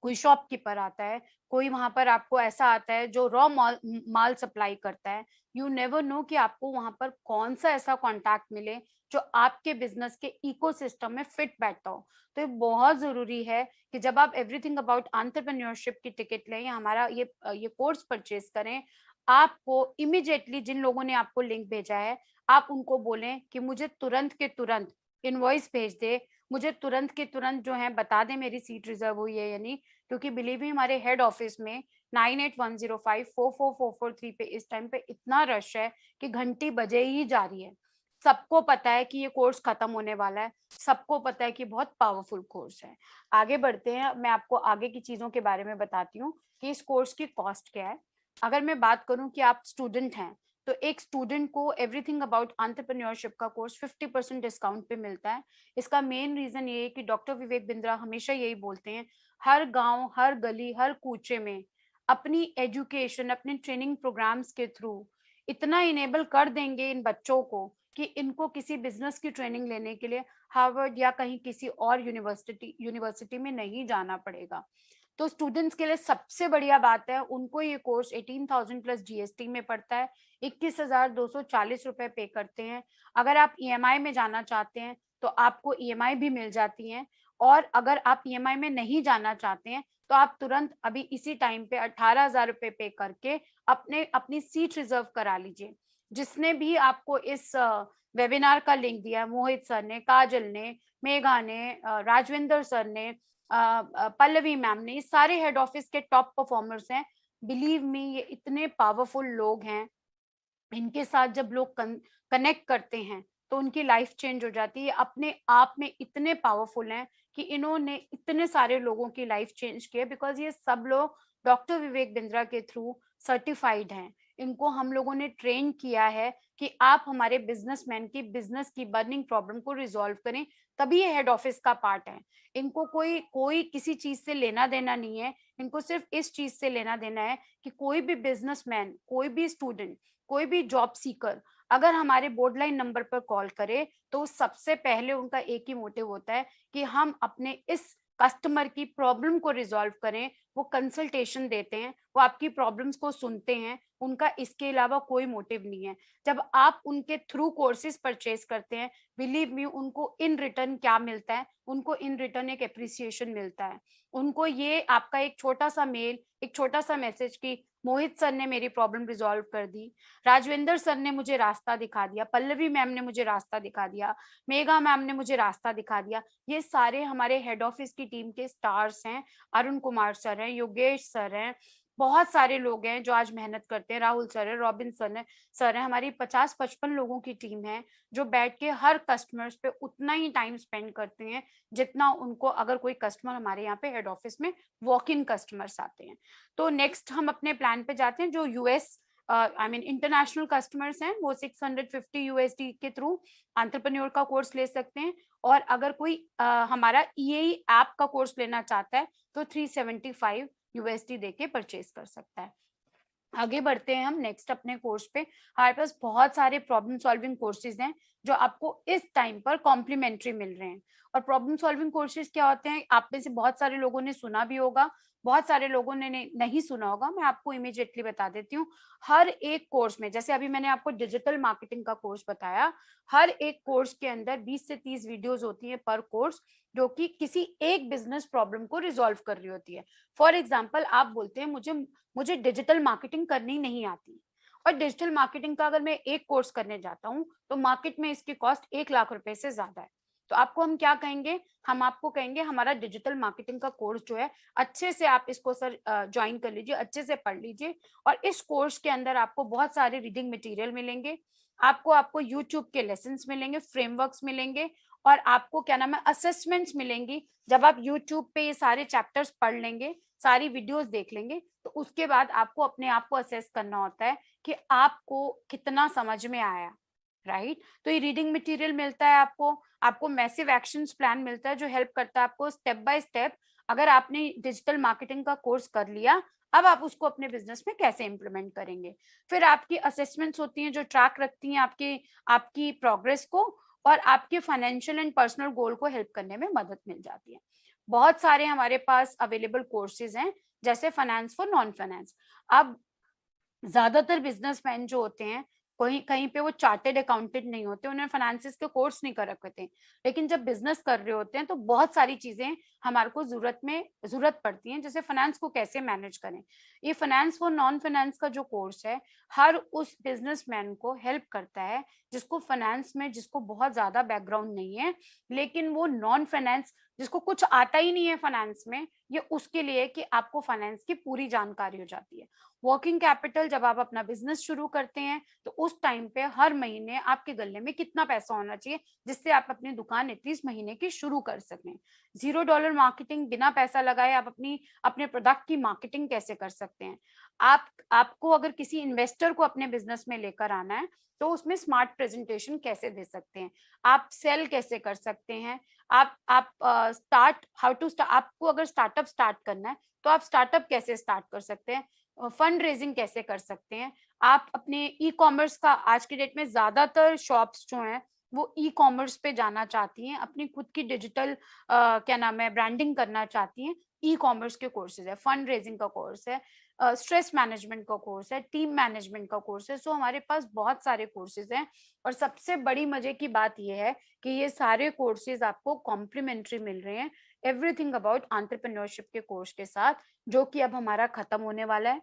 कोई शॉपकीपर आता है, कोई वहां पर आपको ऐसा आता है जो रॉ माल सप्लाई करता है, यू नेवर नो कि आपको वहां पर कौन सा ऐसा कॉन्टैक्ट मिले जो आपके बिजनेस के इकोसिस्टम में फिट बैठता हो। तो ये बहुत जरूरी है कि जब आप एवरीथिंग अबाउट एंटरप्रेन्योरशिप की टिकट लें या हमारा ये कोर्स परचेज करें, आपको इमिडिएटली जिन लोगों ने आपको लिंक भेजा है, आप उनको बोलें कि मुझे तुरंत के तुरंत इनवॉइस भेज दे, मुझे तुरंत के तुरंत जो है बता दे मेरी सीट रिजर्व हुई है या नहीं। क्योंकि बिलीव मी, हमारे हेड ऑफिस में 9810544443 पे इस टाइम पे इतना रश है कि घंटी बजे ही जा रही है। सबको पता है कि ये कोर्स खत्म होने वाला है, सबको पता है कि बहुत पावरफुल कोर्स है। आगे बढ़ते हैं, मैं आपको आगे की चीजों के बारे में बताती हूँ कि इस कोर्स की कॉस्ट क्या है। अगर मैं बात करूं कि आप स्टूडेंट हैं, तो एक स्टूडेंट को एवरीथिंग अबाउट एंटरप्रेन्योरशिप का कोर्स 50% डिस्काउंट पे मिलता है। इसका मेन रीजन ये है कि डॉक्टर विवेक बिंद्रा हमेशा यही बोलते हैं, हर गांव, हर गली, हर कूचे में अपनी एजुकेशन, अपने ट्रेनिंग प्रोग्राम्स के थ्रू इतना इनेबल कर देंगे इन बच्चों को कि इनको किसी बिजनेस की ट्रेनिंग लेने के लिए हार्वर्ड या कहीं किसी और यूनिवर्सिटी में नहीं जाना पड़ेगा। तो स्टूडेंट्स के लिए सबसे बढ़िया बात है, उनको ये कोर्स 18,000 प्लस GST में पड़ता है। 21,240 रुपए पे करते हैं। अगर आप EMI में जाना चाहते हैं तो आपको EMI भी मिल जाती हैं। और अगर आप EMI में नहीं जाना चाहते हैं तो आप तुरंत अभी इसी टाइम पे 18,000 रुपए पे करके अपनी सीट रिजर्व करा लीजिए। जिसने भी आपको इस वेबिनार का लिंक दिया, मोहित सर ने, काजल ने, मेघा ने, राजविंदर सर ने, पल्लवी मैम ने, ये सारे हेड ऑफिस के टॉप परफॉर्मर्स हैं। बिलीव मी, ये इतने पावरफुल लोग हैं। इनके साथ जब लोग कनेक्ट करते हैं तो उनकी लाइफ चेंज हो जाती है। अपने आप में इतने पावरफुल हैं कि इन्होंने इतने सारे लोगों की लाइफ चेंज की है, बिकॉज ये सब लोग डॉक्टर विवेक बिंद्रा के थ्रू सर्टिफाइड हैं। इनको हम लोगों ने ट्रेन किया है कि आप हमारे बिजनेसमैन की बिजनेस की बर्निंग प्रॉब्लम को रिजॉल्व करें, तभी ये हेड ऑफिस का पार्ट है। इनको कोई कोई किसी चीज से लेना देना नहीं है। इनको सिर्फ इस चीज से लेना देना है कि कोई भी बिजनेसमैन, कोई भी स्टूडेंट, कोई भी जॉब सीकर अगर हमारे बोर्ड लाइन नंबर पर कॉल करे तो सबसे पहले उनका एक ही मोटिव होता है कि हम अपने इस कस्टमर की प्रॉब्लम को रिजॉल्व करें, वो कंसल्टेशन देते हैं, वो आपकी प्रॉब्लम्स को सुनते हैं, उनका इसके अलावा कोई मोटिव नहीं है। जब आप उनके थ्रू कोर्सेज परचेज करते हैं, बिलीव मी, उनको इन रिटर्न क्या मिलता है? उनको इन रिटर्न एक एप्रिसिएशन मिलता है। उनको ये आपका एक छोटा-सा मेल, एक छोटा-सा मैसेज कि मोहित सर ने मेरी प्रॉब्लम रिज़ॉल्व कर दी, राजविंदर सर ने मुझे रास्ता दिखा दिया, पल्लवी मैम ने मुझे रास्ता दिखा दिया, मेघा मैम ने मुझे रास्ता दिखा दिया। ये सारे हमारे हेड ऑफिस की टीम के स्टार्स हैं, अरुण कुमार सर हैं, योगेश सर हैं, बहुत सारे लोग हैं जो आज मेहनत करते हैं, राहुल सर है, रॉबिन सर है, हमारी 50-55 लोगों की टीम है, जो बैठ के हर कस्टमर्स पे उतना ही टाइम स्पेंड करते हैं, जितना उनको अगर कोई कस्टमर हमारे यहाँ पे हेड ऑफिस में वॉक इन कस्टमर्स आते हैं। तो नेक्स्ट हम अपने प्लान पे जाते हैं, जो US I mean international customers हैं, वो 650 यूएसडी के थ्रू एंटरप्रेन्योर का कोर्स ले सकते हैं, और अगर कोई हमारा ईएई ऐप का कोर्स लेना चाहता है तो 375 यूएसडी देके परचेज कर सकता है। आगे बढ़ते हैं हम नेक्स्ट अपने कोर्स पे। हमारे पास बहुत सारे प्रॉब्लम सॉल्विंग कोर्सेज हैं जो आपको इस टाइम पर कॉम्प्लीमेंट्री मिल रहे हैं। और प्रॉब्लम सॉल्विंग कोर्सेज क्या होते हैं, आप में से बहुत सारे लोगों ने सुना भी होगा, बहुत सारे लोगों ने नहीं सुना होगा। मैं आपको इमीडिएटली बता देती हूँ। हर एक कोर्स में, जैसे अभी मैंने आपको डिजिटल मार्केटिंग का कोर्स बताया, हर एक कोर्स के अंदर 20 से 30 वीडियोज होती है पर कोर्स, जो कि किसी एक बिजनेस प्रॉब्लम को रिजॉल्व कर रही होती है। फॉर एग्जाम्पल, आप बोलते हैं मुझे डिजिटल मार्केटिंग करनी नहीं आती, और डिजिटल मार्केटिंग का अगर मैं एक कोर्स करने जाता हूँ तो मार्केट में इसकी कॉस्ट 1 लाख रुपए से ज्यादा है। तो आपको हम क्या कहेंगे, हम आपको कहेंगे हमारा डिजिटल मार्केटिंग का कोर्स जो है, अच्छे से आप इसको सर ज्वाइन कर लीजिए, अच्छे से पढ़ लीजिए। और इस कोर्स के अंदर आपको बहुत सारे रीडिंग मटेरियल मिलेंगे, आपको यूट्यूब के लेसन मिलेंगे, फ्रेमवर्क्स मिलेंगे, और आपको क्या नाम है, असेसमेंट्स मिलेंगी। जब आप यूट्यूब पे ये सारे चैप्टर्स पढ़ लेंगे, सारी वीडियोस देख लेंगे, तो उसके बाद आपको अपने आप को असेस करना होता है कि आपको कितना समझ में आया, राइट? तो ये रीडिंग मटेरियल मिलता है आपको मैसिव एक्शंस प्लान मिलता है, जो हेल्प करता है आपको स्टेप बाय स्टेप। अगर आपने डिजिटल मार्केटिंग का कोर्स कर लिया, अब आप उसको अपने बिजनेस में कैसे इंप्लीमेंट करेंगे। फिर आपकी असेसमेंट्स होती हैं जो ट्रैक रखती हैं आपकी प्रोग्रेस को, और आपके फाइनेंशियल एंड पर्सनल गोल को हेल्प करने में मदद मिल जाती है। बहुत सारे हमारे पास अवेलेबल कोर्सेज हैं, जैसे फाइनेंस फॉर नॉन फाइनेंस। अब ज्यादातर बिजनेसमैन जो होते हैं, कहीं कहीं पे वो चार्टेड अकाउंटेंट नहीं होते, उन्होंने फाइनेंसिस के कोर्स नहीं कर रखे थे, लेकिन जब बिजनेस कर रहे होते हैं तो बहुत सारी चीजें हमारे को जरूरत पड़ती हैं, जैसे फाइनेंस को कैसे मैनेज करें। ये फाइनेंस फॉर नॉन फाइनेंस का जो कोर्स है, हर उस बिजनेसमैन को हेल्प करता है जिसको फाइनेंस में, जिसको बहुत ज्यादा बैकग्राउंड नहीं है, लेकिन वो नॉन फाइनेंस, जिसको कुछ आता ही नहीं है फाइनेंस में, ये उसके लिए कि आपको फाइनेंस की पूरी जानकारी हो जाती है। वर्किंग कैपिटल, जब आप अपना बिजनेस शुरू करते हैं तो उस टाइम पे हर महीने आपके गले में कितना पैसा होना चाहिए, जिससे आप अपनी दुकान एटलीस्ट महीने की शुरू कर सकें। $0 मार्केटिंग, बिना पैसा लगाए आप अपने प्रोडक्ट की मार्केटिंग कैसे कर सकते हैं। आपको अगर किसी इन्वेस्टर को अपने बिजनेस में लेकर आना है तो उसमें स्मार्ट प्रेजेंटेशन कैसे दे सकते हैं, आप सेल कैसे कर सकते हैं, आप स्टार्ट हाउ टू आपको अगर स्टार्टअप स्टार्ट करना है तो आप स्टार्टअप कैसे स्टार्ट कर सकते हैं, फंड रेजिंग कैसे कर सकते हैं। आप अपने ई कॉमर्स का, आज के डेट में ज्यादातर शॉप्स जो हैं वो ई कॉमर्स पे जाना चाहती हैं, अपनी खुद की डिजिटल क्या नाम है, ब्रांडिंग करना चाहती हैं। ई कॉमर्स के कोर्सेज है, फंड रेजिंग का कोर्स है, स्ट्रेस मैनेजमेंट का कोर्स है, टीम मैनेजमेंट का कोर्स है। सो हमारे पास बहुत सारे कोर्सेज हैं, और सबसे बड़ी मजे की बात यह है कि ये सारे कोर्सेज आपको कॉम्प्लीमेंट्री मिल रहे हैं एवरीथिंग अबाउट एंटरप्रेन्योरशिप के कोर्स के साथ, जो कि अब हमारा खत्म होने वाला है।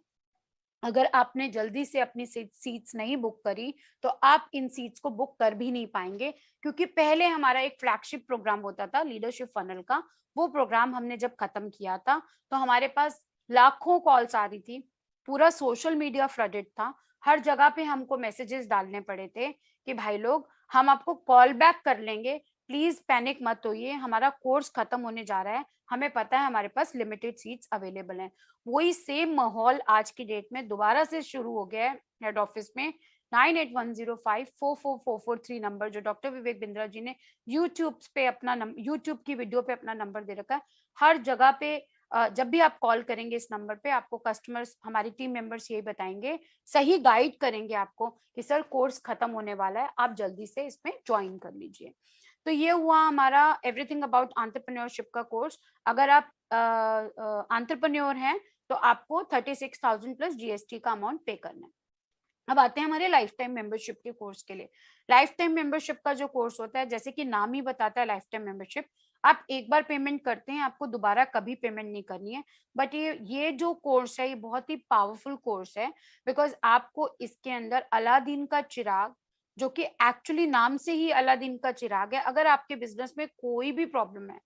अगर आपने जल्दी से अपनी सीट्स नहीं बुक करी तो आप इन सीट्स को बुक कर भी नहीं पाएंगे, क्योंकि पहले हमारा एक फ्लैगशिप प्रोग्राम होता था लीडरशिप फनल का। वो प्रोग्राम हमने जब खत्म किया था तो हमारे पास लाखों कॉल्स आ रही थी, पूरा सोशल मीडिया फ्लडेड था, हर जगह पे हमको मैसेजेस डालने पड़े थे कि भाई लोग, हम आपको कॉल बैक कर लेंगे, प्लीज पैनिक मत होइए, हमारा कोर्स खत्म होने जा रहा है, हमें पता है हमारे पास लिमिटेड सीट्स अवेलेबल हैं। वही सेम माहौल आज की डेट में दोबारा से शुरू हो गया है हेड ऑफिस में। 9810544443 नंबर, जो डॉक्टर विवेक बिंद्रा जी ने यूट्यूब की वीडियो पे अपना नंबर दे रखा है। हर जगह पे जब भी आप कॉल करेंगे इस नंबर पे, आपको कस्टमर्स, हमारी टीम मेंबर्स यही बताएंगे, सही गाइड करेंगे आपको कि सर कोर्स खत्म होने वाला है, आप जल्दी से इसमें ज्वाइन कर लीजिए। तो तो ये हुआ हमारा एवरीथिंग अबाउट एंटरप्रेन्योरशिप का कोर्स। अगर आप एंटरप्रेन्योर हैं तो आपको 36,000 प्लस जीएसटी का अमाउंट पे करना है। अब आते हैं हमारे लाइफ टाइम मेंबरशिप के कोर्स के लिए। लाइफ टाइम मेंबरशिप का जो कोर्स होता है, जैसे कि नाम ही बताता है लाइफ टाइम मेंबरशिप, आप एक बार पेमेंट करते हैं, आपको दोबारा कभी पेमेंट नहीं करनी है। बट ये जो कोर्स है ये बहुत ही पावरफुल कोर्स है, बिकॉज आपको इसके अंदर अलादीन का चिराग, जो कि एक्चुअली नाम से ही अलादीन का चिराग है, अगर आपके बिजनेस में कोई भी प्रॉब्लम है,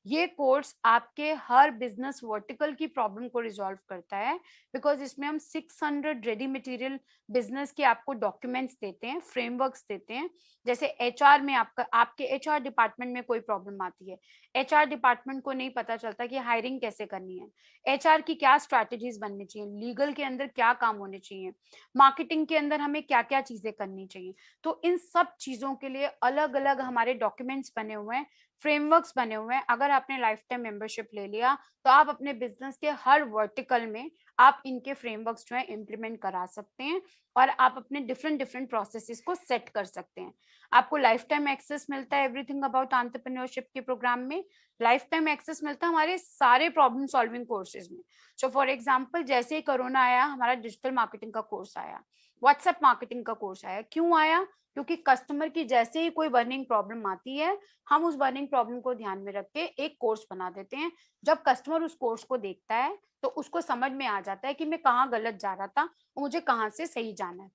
ये कोर्स आपके हर बिजनेस वर्टिकल की प्रॉब्लम को रिजॉल्व करता है। बिकॉज इसमें हम 600 रेडी मटेरियल बिजनेस के आपको डॉक्यूमेंट्स देते हैं, फ्रेमवर्क्स देते हैं। जैसे एचआर में आपके एचआर डिपार्टमेंट में कोई प्रॉब्लम आती है, एचआर डिपार्टमेंट को नहीं पता चलता कि हायरिंग कैसे करनी है, एचआर की क्या स्ट्रैटेजीज बननी चाहिए, लीगल के अंदर क्या काम होने चाहिए, मार्केटिंग के अंदर हमें क्या क्या चीजें करनी चाहिए। तो इन सब चीजों के लिए अलग अलग हमारे डॉक्यूमेंट्स बने हुए हैं, फ्रेमवर्क्स बने हुए हैं। अगर आपने लाइफ टाइम मेंबरशिप ले लिया तो आप अपने बिजनेस के हर वर्टिकल में आप इनके फ्रेमवर्क्स जो है इम्प्लीमेंट करा सकते हैं, और आप अपने डिफरेंट डिफरेंट प्रोसेसेस को सेट कर सकते हैं। आपको लाइफ टाइम एक्सेस मिलता है एवरीथिंग अबाउट एंटरप्रेन्योरशिप के प्रोग्राम में। लाइफ टाइम एक्सेस मिलता है हमारे सारे प्रॉब्लम सॉल्विंग कोर्सेज में। सो फॉर एग्जांपल, जैसे ही कोरोना आया, हमारा डिजिटल मार्केटिंग का कोर्स आया, व्हाट्सएप मार्केटिंग का कोर्स आया। क्यों आया? क्योंकि कस्टमर की जैसे ही कोई बर्निंग प्रॉब्लम आती है, हम उस बर्निंग प्रॉब्लम को ध्यान में रख के एक कोर्स बना देते हैं। जब कस्टमर उस कोर्स को देखता है तो उसको समझ में आ जाता है कि मैं कहाँ गलत जा रहा था और मुझे कहाँ से सही जाना है।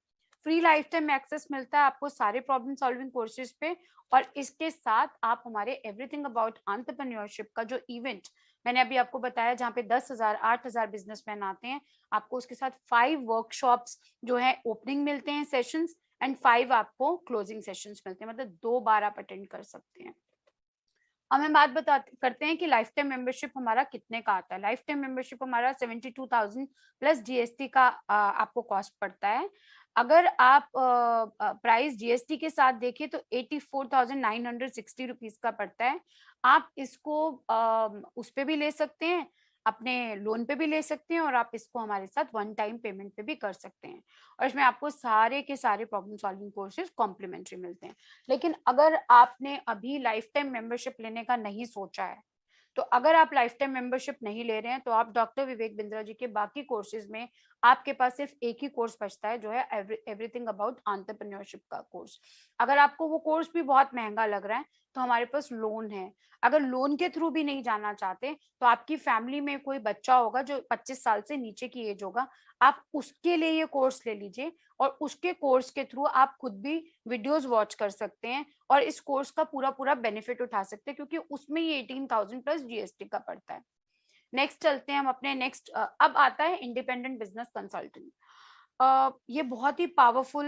फ्री लाइफ टाइम एक्सेस मिलता है आपको सारे प्रॉब्लम सॉल्विंग कोर्सेज पे। और इसके साथ आप हमारे एवरीथिंग अबाउट एंटरप्रेन्योरशिप का जो इवेंट मैंने अभी आपको बताया, जहाँ पे 10,000 8,000 बिजनेसमैन आते हैं, आपको उसके साथ 5 वर्कशॉप्स जो है ओपनिंग मिलते हैं सेशंस, एंड 5 आपको क्लोजिंग सेशंस मिलते हैं, मतलब 2 बार आप अटेंड कर सकते हैं। अब हम बात करते हैं कि लाइफ टाइम मेंबरशिप हमारा कितने का आता है। लाइफ टाइम मेंबरशिप हमारा 72,000 प्लस जीएसटी का आपको कॉस्ट पड़ता है। अगर आप प्राइस जीएसटी के साथ देखें तो 84,960 रुपीज का पड़ता है। आप इसको उस पे भी ले सकते हैं, अपने लोन पे भी ले सकते हैं, और आप इसको हमारे साथ वन टाइम पेमेंट पे भी कर सकते हैं। और इसमें आपको सारे के सारे प्रॉब्लम सॉल्विंग कोर्सेज कॉम्प्लीमेंट्री मिलते हैं। लेकिन अगर आपने अभी लाइफ टाइम मेंबरशिप लेने का नहीं सोचा है, तो अगर आप लाइफ टाइम मेंबरशिप नहीं ले रहे हैं, तो आप डॉक्टर विवेक बिंद्रा जी के बाकी कोर्सेज में आपके पास सिर्फ एक ही कोर्स बचता है, जो है एवरीथिंग अबाउट एंटरप्रेन्योरशिप का कोर्स। अगर आपको वो कोर्स भी बहुत महंगा लग रहा है तो हमारे पास लोन है। अगर लोन के थ्रू भी नहीं जाना चाहते, तो आपकी फैमिली में कोई बच्चा होगा जो 25 साल से नीचे की एज होगा, आप उसके लिए ये कोर्स ले लीजिए, और उसके कोर्स के थ्रू आप खुद भी वीडियोस वॉच कर सकते हैं और इस कोर्स का पूरा पूरा बेनिफिट उठा सकते हैं, क्योंकि उसमें ये 18,000 प्लस जीएसटी का पड़ता है। नेक्स्ट चलते हैं हम अपने नेक्स्ट। अब आता है इंडिपेंडेंट बिजनेस कंसल्टेंट। ये बहुत ही पावरफुल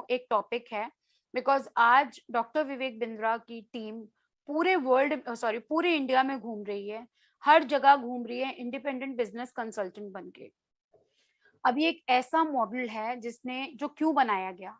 एक टॉपिक है, बिकॉज आज डॉक्टर विवेक बिंद्रा की टीम पूरे पूरे इंडिया में घूम रही है, हर जगह घूम रही है इंडिपेंडेंट बिजनेस कंसल्टेंट बन के। अभी एक ऐसा मॉडल है जिसने जो क्यों बनाया गया,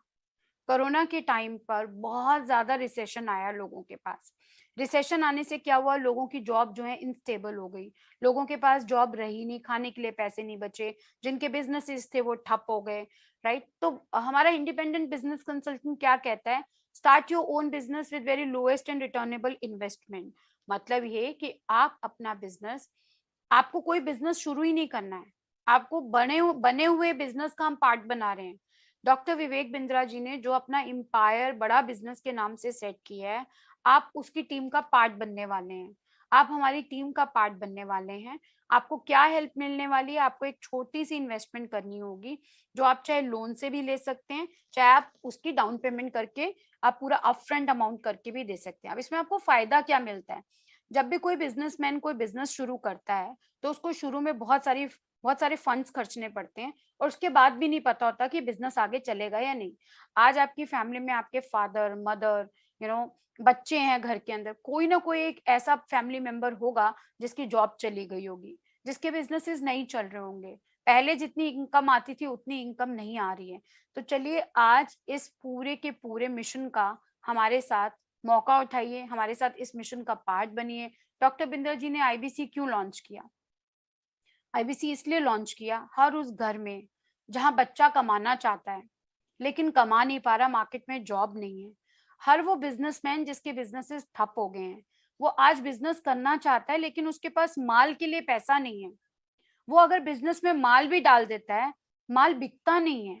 कोरोना के टाइम पर बहुत ज्यादा रिसेशन आया लोगों के पास। रिसेशन आने से क्या हुआ, लोगों की जॉब जो है इनस्टेबल हो गई, लोगों के पास जॉब रही नहीं, खाने के लिए पैसे नहीं बचे, जिनके बिजनेसेस थे वो ठप हो गए, राइट। तो हमारा इंडिपेंडेंट बिजनेस कंसल्टेंट क्या कहता है, start your own business with very lowest and returnable investment. मतलब ये कि आप अपना बिजनेस, आपको कोई बिजनेस शुरू ही नहीं करना है, आपको बने हुए बिजनेस का हम पार्ट बना रहे हैं। डॉक्टर विवेक बिंद्रा जी ने जो अपना एम्पायर बड़ा बिजनेस के नाम से सेट किया है, आप उसकी टीम का पार्ट बनने वाले हैं, आप हमारी टीम का पार्ट बनने वाले हैं। आपको क्या हेल्प मिलने वाली है, आपको एक छोटी सी इन्वेस्टमेंट करनी होगी, जो आप चाहे लोन से भी ले सकते हैं, चाहे आप उसकी डाउन पेमेंट करके आप पूरा अपफ्रंट अमाउंट करके भी दे सकते हैं। अब इसमें आपको फायदा क्या मिलता है, जब भी कोई बिजनेसमैन कोई बिजनेस शुरू करता है तो उसको शुरू में बहुत सारे फंड्स खर्चने पड़ते हैं, और उसके बाद भी नहीं पता होता कि बिजनेस आगे चलेगा या नहीं। आज आपकी फैमिली में आपके फादर मदर बच्चे हैं, घर के अंदर कोई ना कोई एक ऐसा फैमिली मेंबर होगा जिसकी जॉब चली गई होगी, जिसके बिजनेसेस नहीं चल रहे होंगे, पहले जितनी इनकम आती थी उतनी इनकम नहीं आ रही है। तो चलिए आज इस पूरे के पूरे मिशन का हमारे साथ मौका उठाइए, हमारे साथ इस मिशन का पार्ट बनिए। डॉक्टर बिंद्रा जी ने आईबीसी क्यों लॉन्च किया? आईबीसी इसलिए लॉन्च किया, हर उस घर में जहां बच्चा कमाना चाहता है लेकिन कमा नहीं पा रहा, मार्केट में जॉब नहीं है, हर वो बिजनेसमैन जिसके बिजनेसेस ठप हो गए हैं, वो आज बिजनेस करना चाहता है लेकिन उसके पास माल के लिए पैसा नहीं है। वो अगर बिजनेस में माल भी डाल देता है, माल बिकता नहीं है।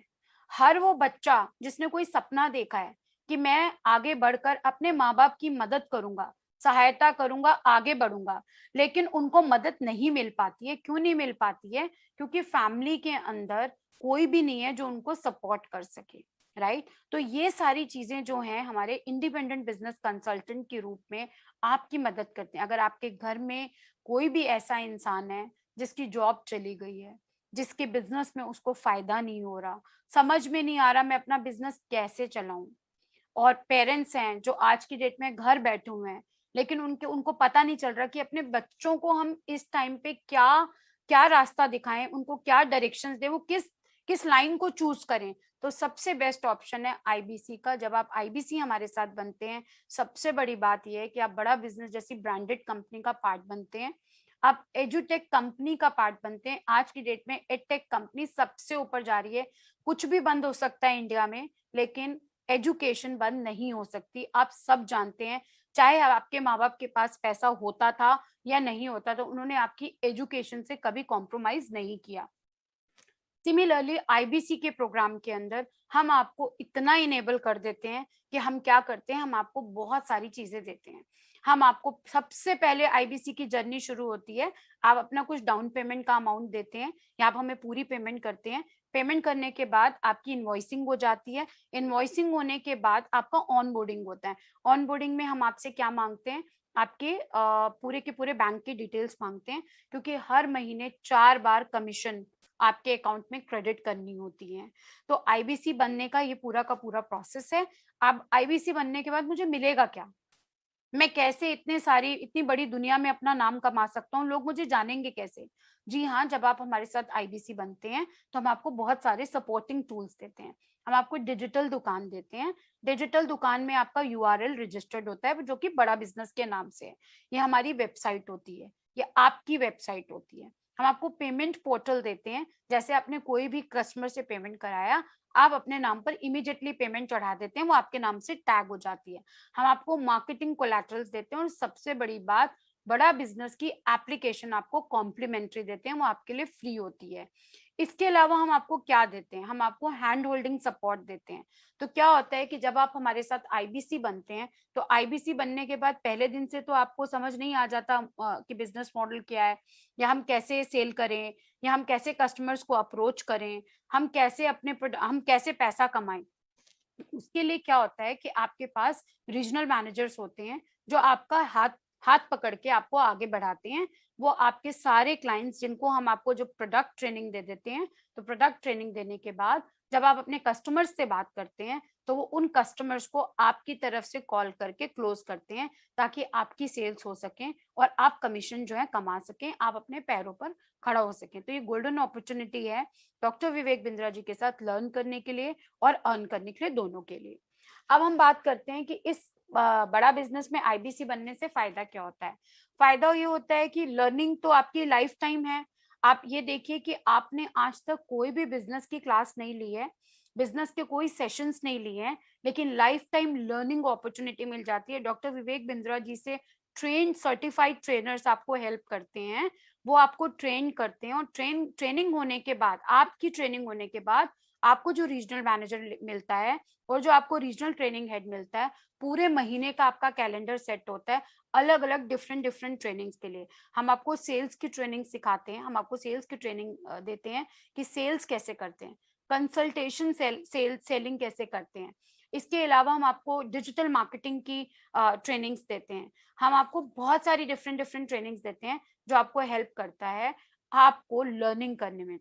हर वो बच्चा जिसने कोई सपना देखा है कि मैं आगे बढ़कर अपने माँ बाप की मदद करूंगा, सहायता करूंगा, आगे बढ़ूंगा, लेकिन उनको मदद नहीं मिल पाती है। क्यों नहीं मिल पाती है? क्योंकि फैमिली के अंदर कोई भी नहीं है जो उनको सपोर्ट कर सके, राइट? तो ये सारी चीजें जो हैं हमारे इंडिपेंडेंट बिजनेस कंसल्टेंट के रूप में आपकी मदद करते हैं। अगर आपके घर में कोई भी ऐसा इंसान है जिसकी जॉब चली गई है, जिसके बिजनेस में उसको फायदा नहीं हो रहा, समझ में नहीं आ रहा मैं अपना बिजनेस कैसे चलाऊं, और पेरेंट्स हैं जो आज की डेट में घर बैठे हुए हैं, लेकिन उनको पता नहीं चल रहा कि अपने बच्चों को हम इस टाइम पे क्या क्या रास्ता दिखाएं, उनको क्या डायरेक्शंस दें, वो किस किस लाइन को चूज करें। तो सबसे बेस्ट ऑप्शन है आईबीसी का। जब आप आईबीसी हमारे साथ बनते हैं, सबसे बड़ी बात यह है कि आप बड़ा बिजनेस जैसी ब्रांडेड कंपनी का पार्ट बनते हैं, आप एजुटेक कंपनी का पार्ट बनते हैं। आज की डेट में एडटेक कंपनी सबसे ऊपर जा रही है। कुछ भी बंद हो सकता है इंडिया में, लेकिन एजुकेशन बंद नहीं हो सकती। आप सब जानते हैं, चाहे आपके माँ बाप के पास पैसा होता था या नहीं होता, तो उन्होंने आपकी एजुकेशन से कभी कॉम्प्रोमाइज नहीं किया। सिमिलरली आईबीसी के प्रोग्राम के अंदर हम आपको इतना इनेबल कर देते हैं कि हम क्या करते हैं, हम आपको बहुत सारी चीजें देते हैं। हम आपको सबसे पहले आईबीसी की जर्नी शुरू होती है, आप अपना कुछ डाउन पेमेंट का अमाउंट देते हैं या आप हमें पूरी पेमेंट करते हैं। पेमेंट करने के बाद आपकी इनवॉइसिंग हो जाती है। इनवॉइसिंग होने के बाद आपका ऑनबोर्डिंग होता है। ऑनबोर्डिंग में हम आपसे क्या मांगते हैं, आपके पूरे के पूरे बैंक की डिटेल्स मांगते हैं, क्योंकि हर महीने 4 बार कमीशन आपके अकाउंट में क्रेडिट करनी होती है। तो आईबीसी बनने का ये पूरा का पूरा प्रोसेस है। अब आईबीसी बनने के बाद मुझे मिलेगा क्या, मैं कैसे इतनी बड़ी दुनिया में अपना नाम कमा सकता हूँ, लोग मुझे जानेंगे कैसे? जी हाँ, जब आप हमारे साथ आईबीसी बनते हैं तो हम आपको बहुत सारे सपोर्टिंग टूल्स देते हैं। हम आपको डिजिटल दुकान देते हैं। डिजिटल दुकान में आपका यूआरएल रजिस्टर्ड होता है, जो कि बड़ा बिजनेस के नाम से है। ये हमारी वेबसाइट होती है, ये आपकी वेबसाइट होती है। हम आपको पेमेंट पोर्टल देते हैं, जैसे आपने कोई भी कस्टमर से पेमेंट कराया, आप अपने नाम पर इमीडिएटली पेमेंट चढ़ा देते हैं, वो आपके नाम से टैग हो जाती है। हम आपको मार्केटिंग कोलैटरल्स देते हैं, और सबसे बड़ी बात, बड़ा बिजनेस की एप्लीकेशन आपको कॉम्प्लीमेंट्री देते हैं, वो आपके लिए फ्री होती है। इसके अलावा हम आपको क्या देते हैं, हम आपको हैंड होल्डिंग सपोर्ट देते हैं। तो क्या होता है कि जब आप हमारे साथ आईबीसी बनते हैं, तो आईबीसी बनने के बाद पहले दिन से तो आपको समझ नहीं आ जाता कि बिजनेस मॉडल क्या है, या हम कैसे सेल करें, या हम कैसे कस्टमर्स को अप्रोच करें, हम कैसे पैसा कमाएं। उसके लिए क्या होता है कि आपके पास रीजनल मैनेजर्स होते हैं, जो आपका हाथ हाथ पकड़ के आपको आगे बढ़ाते हैं। वो आपके सारे क्लाइंट्स जिनको हम आपको जो प्रोडक्ट ट्रेनिंग दे देते हैं, तो प्रोडक्ट ट्रेनिंग देने के बाद जब आप अपने कस्टमर्स से बात करते हैं, तो वो उन कस्टमर्स को आपकी तरफ से कॉल करके क्लोज करते हैं, ताकि आपकी सेल्स हो सके और आप कमीशन जो है कमा सकें, आप अपने पैरों पर खड़ा हो सकें। तो ये गोल्डन अपॉर्चुनिटी है डॉक्टर विवेक बिंद्रा जी के साथ लर्न करने के लिए और अर्न करने के लिए, दोनों के लिए। अब हम बात करते हैं कि इस बड़ा बिजनेस में आईबीसी बनने से फायदा क्या होता है। फायदा ये होता है कि लर्निंग तो आपकी लाइफ टाइम है। आप ये देखिए कि आपने आज तक कोई भी बिजनेस की क्लास नहीं ली है, बिजनेस के कोई सेशंस नहीं लिए हैं, लेकिन लाइफ टाइम लर्निंग अपॉर्चुनिटी मिल जाती है। डॉक्टर विवेक बिंद्रा जी से ट्रेन सर्टिफाइड ट्रेनर्स आपको हेल्प करते हैं, वो आपको ट्रेन करते हैं, और ट्रेनिंग होने के बाद, आपकी ट्रेनिंग होने के बाद आपको जो रीजनल मैनेजर मिलता है और जो आपको रीजनल ट्रेनिंग हेड मिलता है, पूरे महीने का आपका कैलेंडर सेट होता है अलग अलग डिफरेंट डिफरेंट ट्रेनिंग्स के लिए। हम आपको सेल्स की ट्रेनिंग सिखाते हैं, हम आपको सेल्स की ट्रेनिंग देते हैं कि सेल्स कैसे करते हैं, कंसल्टेशन सेलिंग कैसे करते हैं। इसके अलावा हम आपको डिजिटल मार्केटिंग की ट्रेनिंग्स देते हैं। हम आपको बहुत सारी डिफरेंट डिफरेंट ट्रेनिंग्स देते हैं, जो आपको हेल्प करता है आपको लर्निंग करने में।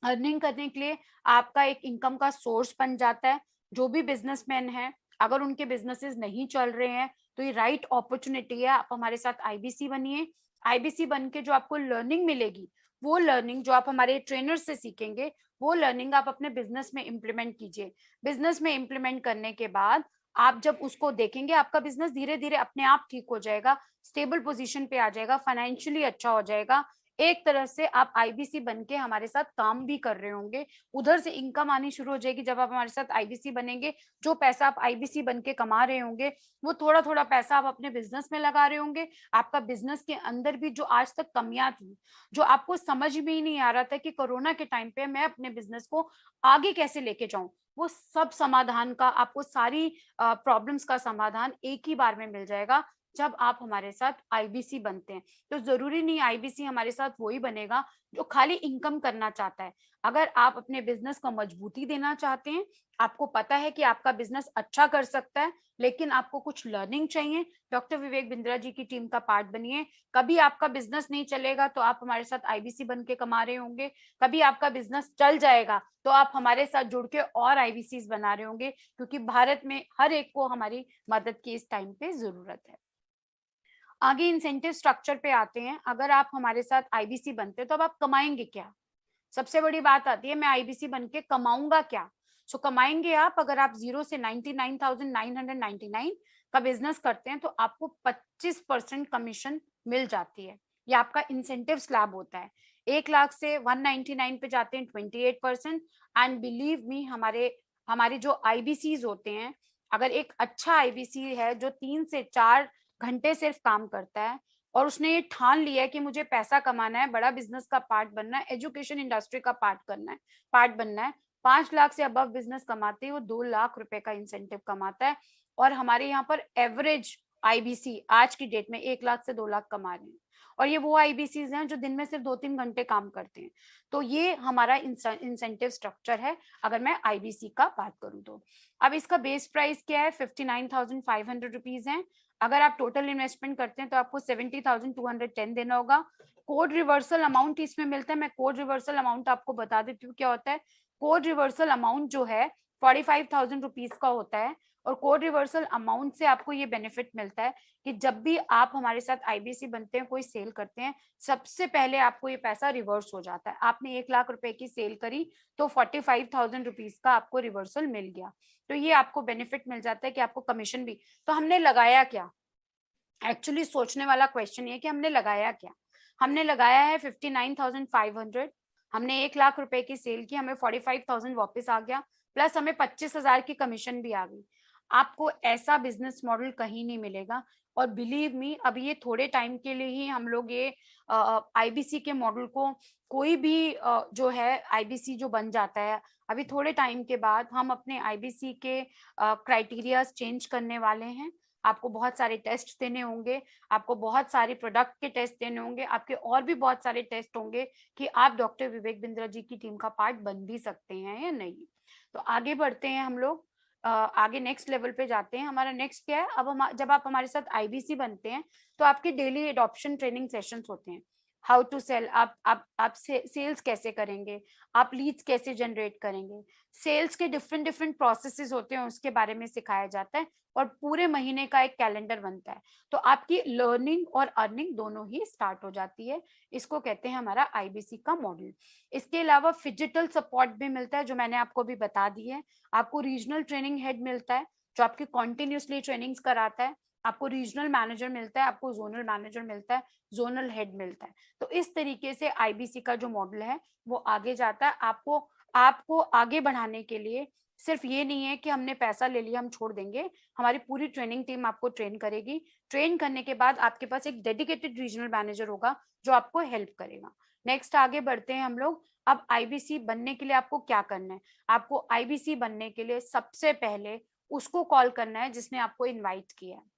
अर्निंग करने के लिए आपका एक इनकम का सोर्स बन जाता है। जो भी बिजनेसमैन है, अगर उनके बिजनेसेस नहीं चल रहे हैं, तो ये राइट अपॉर्चुनिटी है, आप हमारे साथ आईबीसी बनिए। आईबीसी बन के जो आपको लर्निंग मिलेगी, वो लर्निंग जो आप हमारे ट्रेनर से सीखेंगे, वो लर्निंग आप अपने बिजनेस में इम्प्लीमेंट कीजिए। बिजनेस में इम्प्लीमेंट करने के बाद आप जब उसको देखेंगे, आपका बिजनेस धीरे धीरे अपने आप ठीक हो जाएगा, स्टेबल पोजीशन पे आ जाएगा, फाइनेंशियली अच्छा हो जाएगा, एक तरह से आप आईबीसी बन के हमारे साथ काम भी कर रहे होंगे, उधर से इनकम आनी शुरू हो जाएगी। जब आप हमारे साथ आईबीसी बनेंगे, जो पैसा आप आईबीसी बन के कमा रहे होंगे, वो थोड़ा थोड़ा पैसा आप अपने बिजनेस में लगा रहे होंगे। आपका बिजनेस के अंदर भी जो आज तक कमियां थी, जो आपको समझ में ही नहीं आ रहा था कि कोरोना के टाइम पे मैं अपने बिजनेस को आगे कैसे लेके जाऊं, वो सब समाधान का आपको, सारी प्रॉब्लम्स का समाधान एक ही बार में मिल जाएगा जब आप हमारे साथ आईबीसी बनते हैं। तो जरूरी नहीं आईबीसी हमारे साथ वही बनेगा जो खाली इनकम करना चाहता है। अगर आप अपने बिजनेस को मजबूती देना चाहते हैं, आपको पता है कि आपका बिजनेस अच्छा कर सकता है, लेकिन आपको कुछ लर्निंग चाहिए, डॉक्टर विवेक बिंद्रा जी की टीम का पार्ट बनिए। कभी आपका बिजनेस नहीं चलेगा तो आप हमारे साथ आईबीसी बन के कमा रहे होंगे, कभी आपका बिजनेस चल जाएगा तो आप हमारे साथ जुड़ के और आईबीसी बना रहे होंगे, क्योंकि भारत में हर एक को हमारी मदद की इस टाइम पे जरूरत है। आगे इंसेंटिव स्ट्रक्चर पे आते हैं। अगर आप हमारे साथ आईबीसी बनते हैं तो अब आप कमाएंगे क्या? सबसे बड़ी बात आती है, मैं आईबीसी बन के कमाऊंगा क्या? सो कमाएंगे आप, अगर आप 0 से 99,999 का बिजनेस करते हैं तो आपको 25% कमीशन मिल जाती है। ये आपका इंसेंटिव स्लैब होता है। 1 लाख से 199 पे जाते हैं 28%। एंड बिलीव मी, हमारे जो आईबीसीज होते हैं, अगर एक अच्छा आईबीसी है जो 3 से 4 घंटे सिर्फ काम करता है और उसने ये ठान लिया है कि मुझे पैसा कमाना है, बड़ा बिजनेस का पार्ट बनना है, एजुकेशन इंडस्ट्री का पार्ट बनना है, 5 लाख से अबव बिजनेस कमाते ही वो 2 लाख रुपए का इंसेंटिव कमाता है। और हमारे यहाँ पर एवरेज आईबीसी आज की डेट में 1 लाख से 2 लाख कमा रहे हैं, और ये वो आईबीसी हैं जो दिन में सिर्फ 2-3 घंटे काम करते हैं। तो ये हमारा इंसेंटिव स्ट्रक्चर है अगर मैं आईबीसी का बात करूं तो। अब इसका बेस प्राइस क्या है? 59,500 रुपीज है। अगर आप टोटल इन्वेस्टमेंट करते हैं तो आपको 70,210 देना होगा। कोड रिवर्सल अमाउंट इसमें मिलता है। मैं कोड रिवर्सल अमाउंट आपको बता देती हूँ क्या होता है। कोड रिवर्सल अमाउंट जो है 45,000 रुपीज का होता है, और कोड रिवर्सल अमाउंट से आपको ये बेनिफिट मिलता है कि जब भी आप हमारे साथ आईबीसी बनते हैं, कोई सेल करते हैं, सबसे पहले आपको ये पैसा रिवर्स हो जाता है। आपने 1 लाख रुपए की सेल करी तो 45,000 रुपीज का आपको रिवर्सल मिल गया। तो ये आपको बेनिफिट मिल जाता है कि आपको कमीशन भी। तो हमने लगाया क्या? एक्चुअली सोचने वाला क्वेश्चन ये कि हमने लगाया क्या। हमने लगाया है 59,500। हमने 1 लाख रुपए की सेल की, हमें 45,000 वापस आ गया, प्लस हमें 25,000 की कमीशन भी आ गई। आपको ऐसा बिजनेस मॉडल कहीं नहीं मिलेगा। और बिलीव मी, अभी ये थोड़े टाइम के लिए ही हम लोग ये आईबीसी के मॉडल को, कोई भी जो है आईबीसी जो बन जाता है, अभी थोड़े टाइम के बाद हम अपने आईबीसी के क्राइटेरिया चेंज करने वाले हैं। आपको बहुत सारे टेस्ट देने होंगे, आपको बहुत सारे प्रोडक्ट के टेस्ट देने होंगे, आपके और भी बहुत सारे टेस्ट होंगे कि आप डॉक्टर विवेक बिंद्रा जी की टीम का पार्ट बन भी सकते हैं या नहीं। तो आगे बढ़ते हैं हम लोग, आगे नेक्स्ट लेवल पे जाते हैं। हमारा नेक्स्ट क्या है? अब हम, जब आप हमारे साथ आईबीसी बनते हैं तो आपके डेली एडॉप्शन ट्रेनिंग सेशंस होते हैं। हाउ टू सेल, आप सेल्स कैसे करेंगे, आप लीड्स कैसे जनरेट करेंगे, सेल्स के डिफरेंट डिफरेंट प्रोसेसेस होते हैं, उसके बारे में सिखाया जाता है, और पूरे महीने का एक कैलेंडर बनता है। तो आपकी लर्निंग और अर्निंग दोनों ही स्टार्ट हो जाती है। इसको कहते हैं हमारा आईबीसी का मॉडल। इसके अलावा फिजिकल सपोर्ट भी मिलता है, जो मैंने आपको भी बता दी है। आपको रीजनल ट्रेनिंग हेड मिलता है जो आपकी कॉन्टिन्यूसली ट्रेनिंग्स कराता है। आपको रीजनल मैनेजर मिलता है, आपको जोनल मैनेजर मिलता है, जोनल हेड मिलता है। तो इस तरीके से आईबीसी का जो मॉडल है वो आगे जाता है। आपको आगे बढ़ाने के लिए सिर्फ ये नहीं है कि हमने पैसा ले लिया हम छोड़ देंगे। हमारी पूरी ट्रेनिंग टीम आपको ट्रेन करेगी। ट्रेन करने के बाद आपके पास एक डेडिकेटेड रीजनल मैनेजर होगा जो आपको हेल्प करेगा। नेक्स्ट आगे बढ़ते हैं हम लोग। अब आईबीसी बनने के लिए आपको क्या करना है? आपको आईबीसी बनने के लिए सबसे पहले उसको कॉल करना है जिसने आपको इनवाइट किया है।